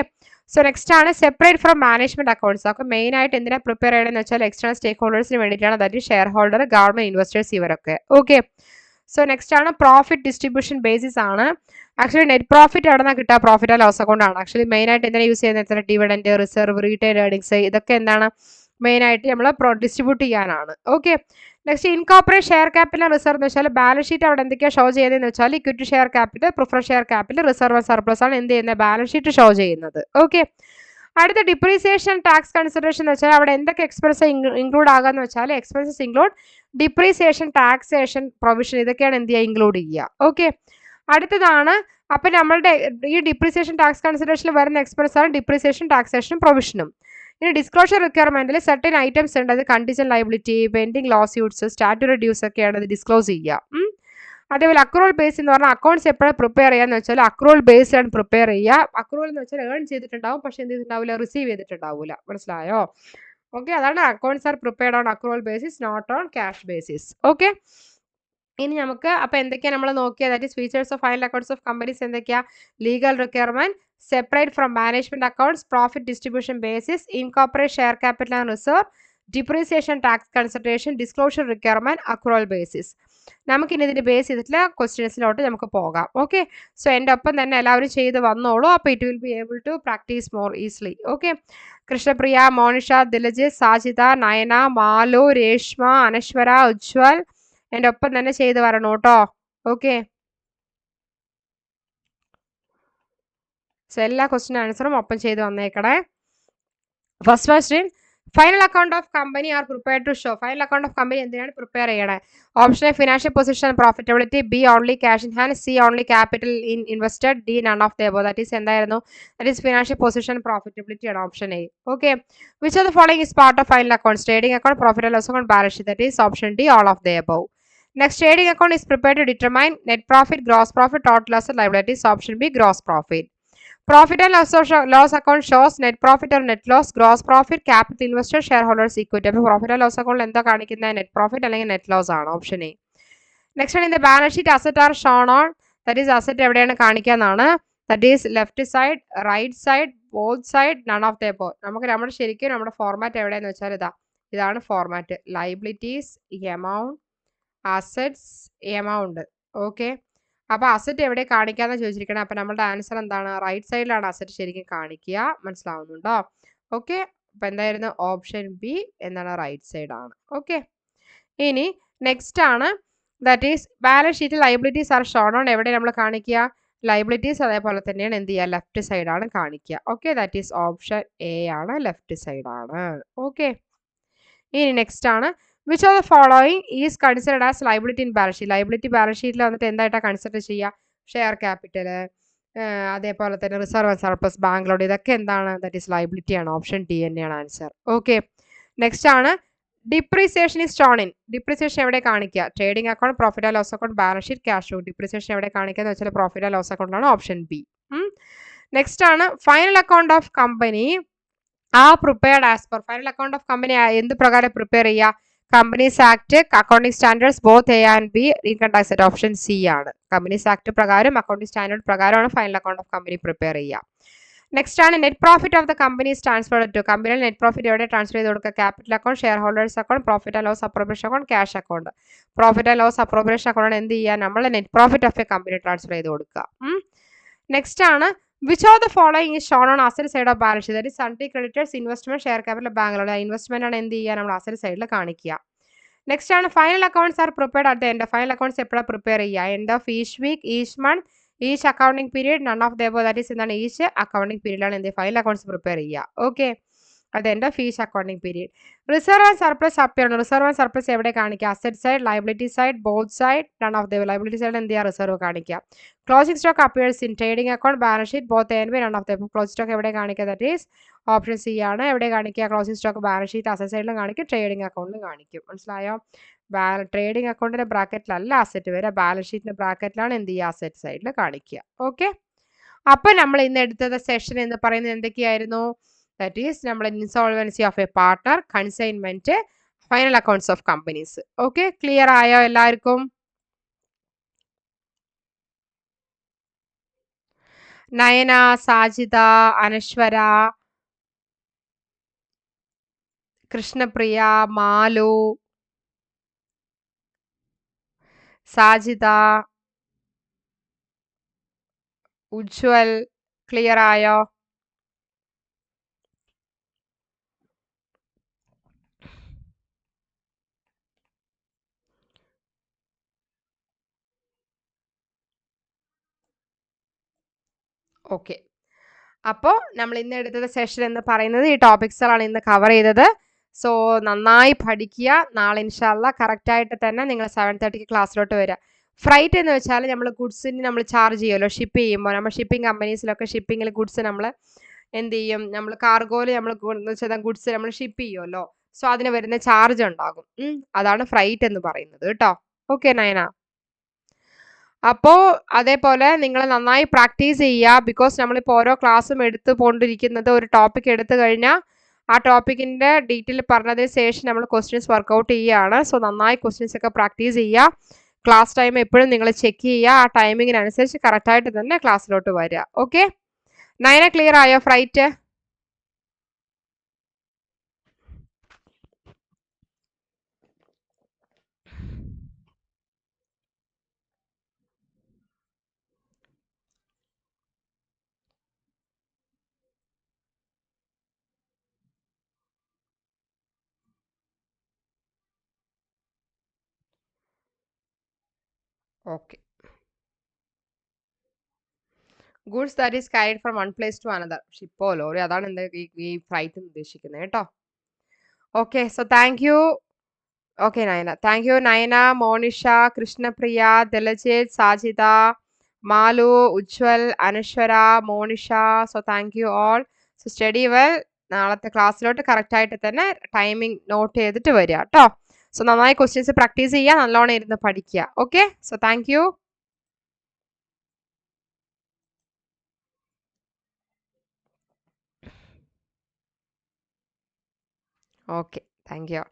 so next ആണ് സെപ്പറേറ്റ് ഫ്രം മാനേജ്മെന്റ് അക്കൗണ്ട്സ്. അപ്പോൾ main ആയിട്ട് എന്തിനാ പ്രിപ്പയർ ചെയ്യണമെന്ന് വെച്ചാൽ external സ്റ്റേക്ക് ഹോൾഡേഴ്സിന് വേണ്ടിയിട്ടാണ്. That shareholder, government investors ഇവരൊക്കെ. ഓക്കെ, സോ നെക്സ്റ്റ് ആണ് പ്രോഫിറ്റ് ഡിസ്ട്രിബ്യൂഷൻ ബേസിസ് ആണ്. ആക്ച്വലി നെറ്റ് പ്രോഫിറ്റ് എവിടെ നിന്നാണ് കിട്ടുക? പ്രോഫിറ്റ് ആൻഡ് ലോസ് അക്കൗണ്ട് ആണ്. ആക്ച്വലി മെയിൻ ആയിട്ട് എന്തിനാ യൂസ് ചെയ്യുന്നത്? ഡിവിഡൻഡ്, റിസർവ്, റീറ്റെയിൽ ഏർണിങ്സ്, ഇതൊക്കെ എന്താണ് മെയിൻ ആയിട്ട് നമ്മൾ ഡിസ്ട്രിബ്യൂട്ട് ചെയ്യാനാണ്. Okay, next incorporate share capital reserve എന്ന് വെച്ചാൽ ബാലൻസ് ഷീറ്റ് അവിടെ എന്തൊക്കെയാണ് ഷോ ചെയ്യുന്നതെന്ന് വെച്ചാൽ equity share capital, preference share capital, reserve and surplus ആണ് എന്ത് ചെയ്യുന്നത്? ബാലൻസ് ഷീറ്റ് ഷോ ചെയ്യുന്നത്. ഓക്കെ, അടുത്ത ഡിപ്രീസിയേഷൻ ടാക്സ് കൺസിഡറേഷൻ എന്ന് വെച്ചാൽ അവിടെ എന്തൊക്കെ എക്സ്പെൻസ് ഇൻക്ലൂഡ് ആകാന്ന് വെച്ചാൽ expenses include depreciation, taxation, provision, ഇതൊക്കെയാണ് എന്ത് ചെയ്യുക? ഇൻക്ലൂഡ് ചെയ്യുക. ഓക്കെ, അടുത്തതാണ് അപ്പം നമ്മളുടെ ഈ ഡിപ്രീസിയേഷൻ ടാക്സ് കൺസിഡറേഷനിൽ വരുന്ന എക്സ്പെൻസ് ആണ് ഡിപ്രീസിയേഷൻ, ടാക്സേഷനും പ്രൊവിഷനും. ഇനി ഡിസ്ക്ലോഷർ റിക്വയർമെന്റിൽ സർട്ടൻ ഐറ്റംസ് ഉണ്ട്. അത് contingent liability, pending lawsuits, statutory dues ഒക്കെയാണ് അത് ഡിസ്ക്ലോസ് ചെയ്യുക. അതേപോലെ അക്രൂവൽ ബേസ് എന്ന് പറഞ്ഞാൽ അക്കൗണ്ട്സ് എപ്പോഴും പ്രിപ്പയർ ചെയ്യാന്ന് വെച്ചാൽ അക്രൂവൽ ബേസ്ഡ് ആണ് പ്രിപ്പയർ ചെയ്യുക. അക്രൂവൽ എന്ന് വെച്ചാൽ ഏൺ ചെയ്തിട്ടുണ്ടാവും, പക്ഷെ എന്ത് ചെയ്തിട്ടുണ്ടാവില്ല? റിസീവ് ചെയ്തിട്ടുണ്ടാവില്ല. മനസ്സിലായോ? ഓക്കെ, അതാണ് accounts are prepared on accrual basis, not on cash basis. Okay, ഇനി നമുക്ക് അപ്പോൾ എന്തൊക്കെയാണ് നമ്മൾ നോക്കിയത്? That is features of final accounts of companies എന്തൊക്കെയാ? Legal requirement, separate from management accounts, profit distribution basis, incorporate share capital and reserve, depreciation tax consideration, disclosure requirement, accrual basis. നമുക്കിനി ഇതിന് base ചെയ്തിട്ടുള്ള ക്വസ്റ്റ്യൻസിലോട്ട് നമുക്ക് പോകാം. ഓക്കെ, സോ എൻ്റെ ഒപ്പം തന്നെ എല്ലാവരും ചെയ്ത് വന്നോളൂ. അപ്പോൾ it will be able to practice more easily. Okay, Krishnapriya, Monisha, Dilaj, Sajitha, Nayana, Malu, Reshma, Anashwara, Ujwal എൻ്റെ ഒപ്പം തന്നെ ചെയ്ത് വരണം കേട്ടോ. ഓക്കെ, സോ എല്ലാ ക്വസ്റ്റ്യൻ ആൻസറും ഒപ്പം ചെയ്ത് വന്നേക്കണേ. First question, final account of company are prepare to show. Final account of company എന്തിനാണ് പ്രിപ്പയർ ചെയ്യണേ? Option A financial position profitability, B only cash in hand, C only capital in invested, D none of the above. That is എന്തായിരുന്നു? That is financial position profitability ആണ് option A. Okay, which of the following is part of final accounts? Trading account, profit and loss account, balance sheet. That is option D, all of the above. Next, trading account is prepared to determine net profit, gross profit, total asset, liabilities. Option B, gross profit. Profit and loss account shows net profit or net loss, gross profit, capital investor, shareholders equity. അപ്പോൾ profit and loss account എന്താ കാണിക്കുന്നത്? Net profit അല്ലെങ്കിൽ net loss ആണ്. Option A. Next ആണ്, in the balance sheet asset are shown on. That is asset എവിടെയാണ് കാണിക്കാന്നാണ്. That is left side, right side, both side, none of the above. നമ്മുടെ ശരിക്കും നമ്മുടെ ഫോർമാറ്റ് എവിടെയെന്ന് വെച്ചാൽ ഇതാണ് format. Liabilities, amount, assets, amount. Okay, അപ്പോൾ അസറ്റ് എവിടെ കാണിക്കാന്ന് ചോദിച്ചിരിക്കണം. അപ്പോൾ നമ്മുടെ ആൻസർ എന്താണ്? റൈറ്റ് സൈഡിലാണ് അസറ്റ് ശരിക്കും കാണിക്കുക. മനസ്സിലാവുന്നുണ്ടോ? ഓക്കെ, അപ്പോൾ എന്തായിരുന്നു? ഓപ്ഷൻ ബി എന്താണ്? റൈറ്റ് സൈഡ് ആണ്. ഓക്കെ, ഇനി നെക്സ്റ്റ് ആണ്, that is balance sheet liabilities R shown on. എവിടെ നമ്മൾ കാണിക്കുക? ലൈബിലിറ്റീസ് അതേപോലെ തന്നെയാണ് എന്ത് ചെയ്യുക? ലെഫ്റ്റ് സൈഡാണ് കാണിക്കുക. Okay, that is option A ആണ്, ലെഫ്റ്റ് സൈഡ് ആണ്. ഓക്കെ, ഇനി നെക്സ്റ്റ് ആണ്, which of the following is considered as liability in balance sheet. Liability balance ഷീറ്റിൽ വന്നിട്ട് എന്തായിട്ടാണ് കൺസിഡർ ചെയ്യുക? ഷെയർ ക്യാപിറ്റൽ, അതേപോലെ തന്നെ reserve and surplus, bank loan, ഇതൊക്കെ എന്താണ്? ദാറ്റ് ഈസ് ലൈബിലിറ്റി ആണ്. ഓപ്ഷൻ ഡി തന്നെയാണ് ആൻസർ. ഓക്കെ, നെക്സ്റ്റ് ആണ്, depreciation is shown in. Depreciation എവിടെ കാണിക്കുക? Trading account, profit and loss account, balance sheet, cash flow. Depreciation എവിടെ കാണിക്കുക എന്ന് വെച്ചാൽ പ്രോഫിറ്റ് ആൻഡ് ലോസ് അക്കൗണ്ടിലാണ്. Option B. നെക്സ്റ്റ് ആണ്, final account of company are prepared as per. Final account of company എന്ത് പ്രകാരം പ്രിപ്പയർ ചെയ്യുക? Companies act, accounting standards both A and B, income tax act. Option C ആണ്. Companies act പ്രകാരം accounting standard പ്രകാരമാണ് final account of company prepare ചെയ്യുക. Next ആണ്, net profit of the companies transferred to. കമ്പനിയിൽ net profit എവിടെ transfer ചെയ്ത് കൊടുക്കുക? Capital account, share holders account, profit and loss appropriation account, cash account. Profit and loss appropriation account എന്ത് ചെയ്യുക? നമ്മൾ net profit of a company transfer ചെയ്ത് കൊടുക്കുക. Next ആണ്, which of the following is shown on asset side of balance sheet. That is sundry creditors, investment, share capital, bank loan. Investment ആണ് എന്ത് ചെയ്യുക? നമ്മൾ അസറ്റ് സൈഡിൽ കാണിക്കുക. നെക്സ്റ്റ് ആണ്, final accounts are prepared at the end. Final accounts എപ്പോഴാണ് prepare ചെയ്യുക? End of each week, each month, each accounting period, none of the above. That is എന്താണ്? ഈച്ച് അക്കൗണ്ടിംഗ് പീരീഡിലാണ് എന്ത് ഫൈനൽ അക്കൗണ്ട്സ് പ്രിപ്പയർ ചെയ്യുക. Okay, at the end of each accounting period. Reserve and surplus appear. Reserve and surplus എവിടെ കാണിക്കുക? Asset side, liability side, both side, none of the liability side എന്ത് ചെയ്യുക? Reserve കാണിക്കുക. Closing stock appears in trading account, balance sheet, both N B, none of the. Closing stock എവിടെ കാണിക്കുക? That is option C ആണ്. എവിടെ കാണിക്കുക? Closing stock balance sheet asset സൈഡിലും കാണിക്കും, ട്രേഡിംഗ് അക്കൗണ്ടിലും കാണിക്കും. മനസ്സിലായോ? ട്രേഡിംഗ് അക്കൗണ്ടിന്റെ ബ്രാക്കറ്റിലല്ല അസറ്റ് വരെ, ബാലൻസ് ഷീറ്റിന്റെ ബ്രാക്കറ്റിലാണ് എന്ത് ചെയ്യുക? അസറ്റ് സൈഡിൽ കാണിക്കുക. ഓക്കെ, അപ്പൊ നമ്മൾ ഇന്ന് എടുത്തത് സെഷൻ എന്ന് പറയുന്നത് എന്തൊക്കെയായിരുന്നു? ദാറ്റ് ഈസ് നമ്മൾ insolvency of a partner, consignment, final accounts of companies. Okay, clear ആയോ എല്ലാവർക്കും? നയന, സാജിത, അനശ്വര, കൃഷ്ണപ്രിയ, മാലു, സാജിത, ഉജ്വൽ, ക്ലിയർ ആയോ? ഓക്കെ, അപ്പോൾ നമ്മൾ ഇന്ന് എടുത്തത് സെഷൻ എന്ന് പറയുന്നത് ഈ ടോപ്പിക്സുകളാണ് ഇന്ന് കവർ ചെയ്തത്. സോ നന്നായി പഠിക്കുക. നാളെ ഇൻഷാല്ല കറക്റ്റായിട്ട് തന്നെ നിങ്ങൾ 7:30 ക്ലാസ്സിലോട്ട് വരിക. ഫ്രൈറ്റ് എന്ന് വെച്ചാൽ നമ്മൾ ഗുഡ്സിന് നമ്മൾ ചാർജ് ചെയ്യുമല്ലോ ഷിപ്പ് ചെയ്യുമ്പോൾ. നമ്മൾ ഷിപ്പിംഗ് കമ്പനീസിലൊക്കെ ഷിപ്പിങ്ങിൽ ഗുഡ്സ് നമ്മൾ എന്ത് ചെയ്യും? നമ്മൾ കാർഗോയിൽ നമ്മൾ ഗുഡ്സ് നമ്മൾ ഷിപ്പ് ചെയ്യുമല്ലോ. സോ അതിന് വരുന്ന ചാർജ് ഉണ്ടാകും. അതാണ് ഫ്രൈറ്റ് എന്ന് പറയുന്നത് കേട്ടോ. ഓക്കെ നയന. അപ്പോൾ അതേപോലെ നിങ്ങൾ നന്നായി പ്രാക്ടീസ് ചെയ്യുക. ബിക്കോസ് നമ്മളിപ്പോൾ ഓരോ ക്ലാസ്സും എടുത്തു കൊണ്ടിരിക്കുന്നത് ഒരു ടോപ്പിക് എടുത്തു കഴിഞ്ഞാൽ ആ ടോപ്പിക്കിൻ്റെ ഡീറ്റെയിൽ പറഞ്ഞതിന് ശേഷം നമ്മൾ ക്വസ്റ്റ്യൻസ് വർക്കൗട്ട് ചെയ്യുകയാണ്. സോ നന്നായി ക്വസ്റ്റ്യൻസ് ഒക്കെ പ്രാക്ടീസ് ചെയ്യുക. ക്ലാസ് ടൈം എപ്പോഴും നിങ്ങൾ ചെക്ക് ചെയ്യുക. ആ ടൈമിങ്ങിനനുസരിച്ച് കറക്റ്റായിട്ട് തന്നെ ക്ലാസ്സിലോട്ട് വരിക. ഓക്കെ, നയന ക്ലിയർ ആയോ freight? Okay, goods that is carried from one place to another. ഷിപ്പോ ലോറി അതാണ് എന്താ ഈ ഫ്ലൈറ്റ് ഉദ്ദേശിക്കുന്നത് കേട്ടോ. Okay so thank you. Okay Nayana, thank you Nayana, Monisha, Krishnapriya, Diljith, Sajitha, Malu, Ujwal, Anaswara, Monisha. So thank you all. So study well. നാളത്തെ ക്ലാസ്സിലോട്ട് കറക്റ്റ് ആയിട്ട് തന്നെ ടൈമിംഗ് നോട്ട് ചെയ്തിട്ട് വരിക കേട്ടോ. സോ നന്നായി ക്വസ്റ്റ്യൻസ് പ്രാക്ടീസ് ചെയ്യുക, നല്ലോണം ഇരുന്ന് പഠിക്കുക. Okay so thank you. Okay thank you.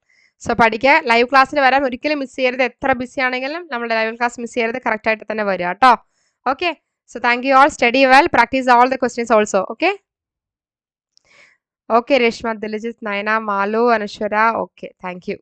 So പഠിക്കുക. ലൈവ് ക്ലാസ്സിൽ വരാൻ ഒരിക്കലും മിസ് ചെയ്യരുത്. എത്ര ബിസി ആണെങ്കിലും നമ്മുടെ ലൈവ് ക്ലാസ് മിസ് ചെയ്യരുത്. കറക്റ്റ് ആയിട്ട് തന്നെ വരിക കേട്ടോ. Okay so thank you all. Study well. Practice all the questions also. Okay okay Reshma, Diljith, Nayana, Malu, Anaswara. Okay thank U.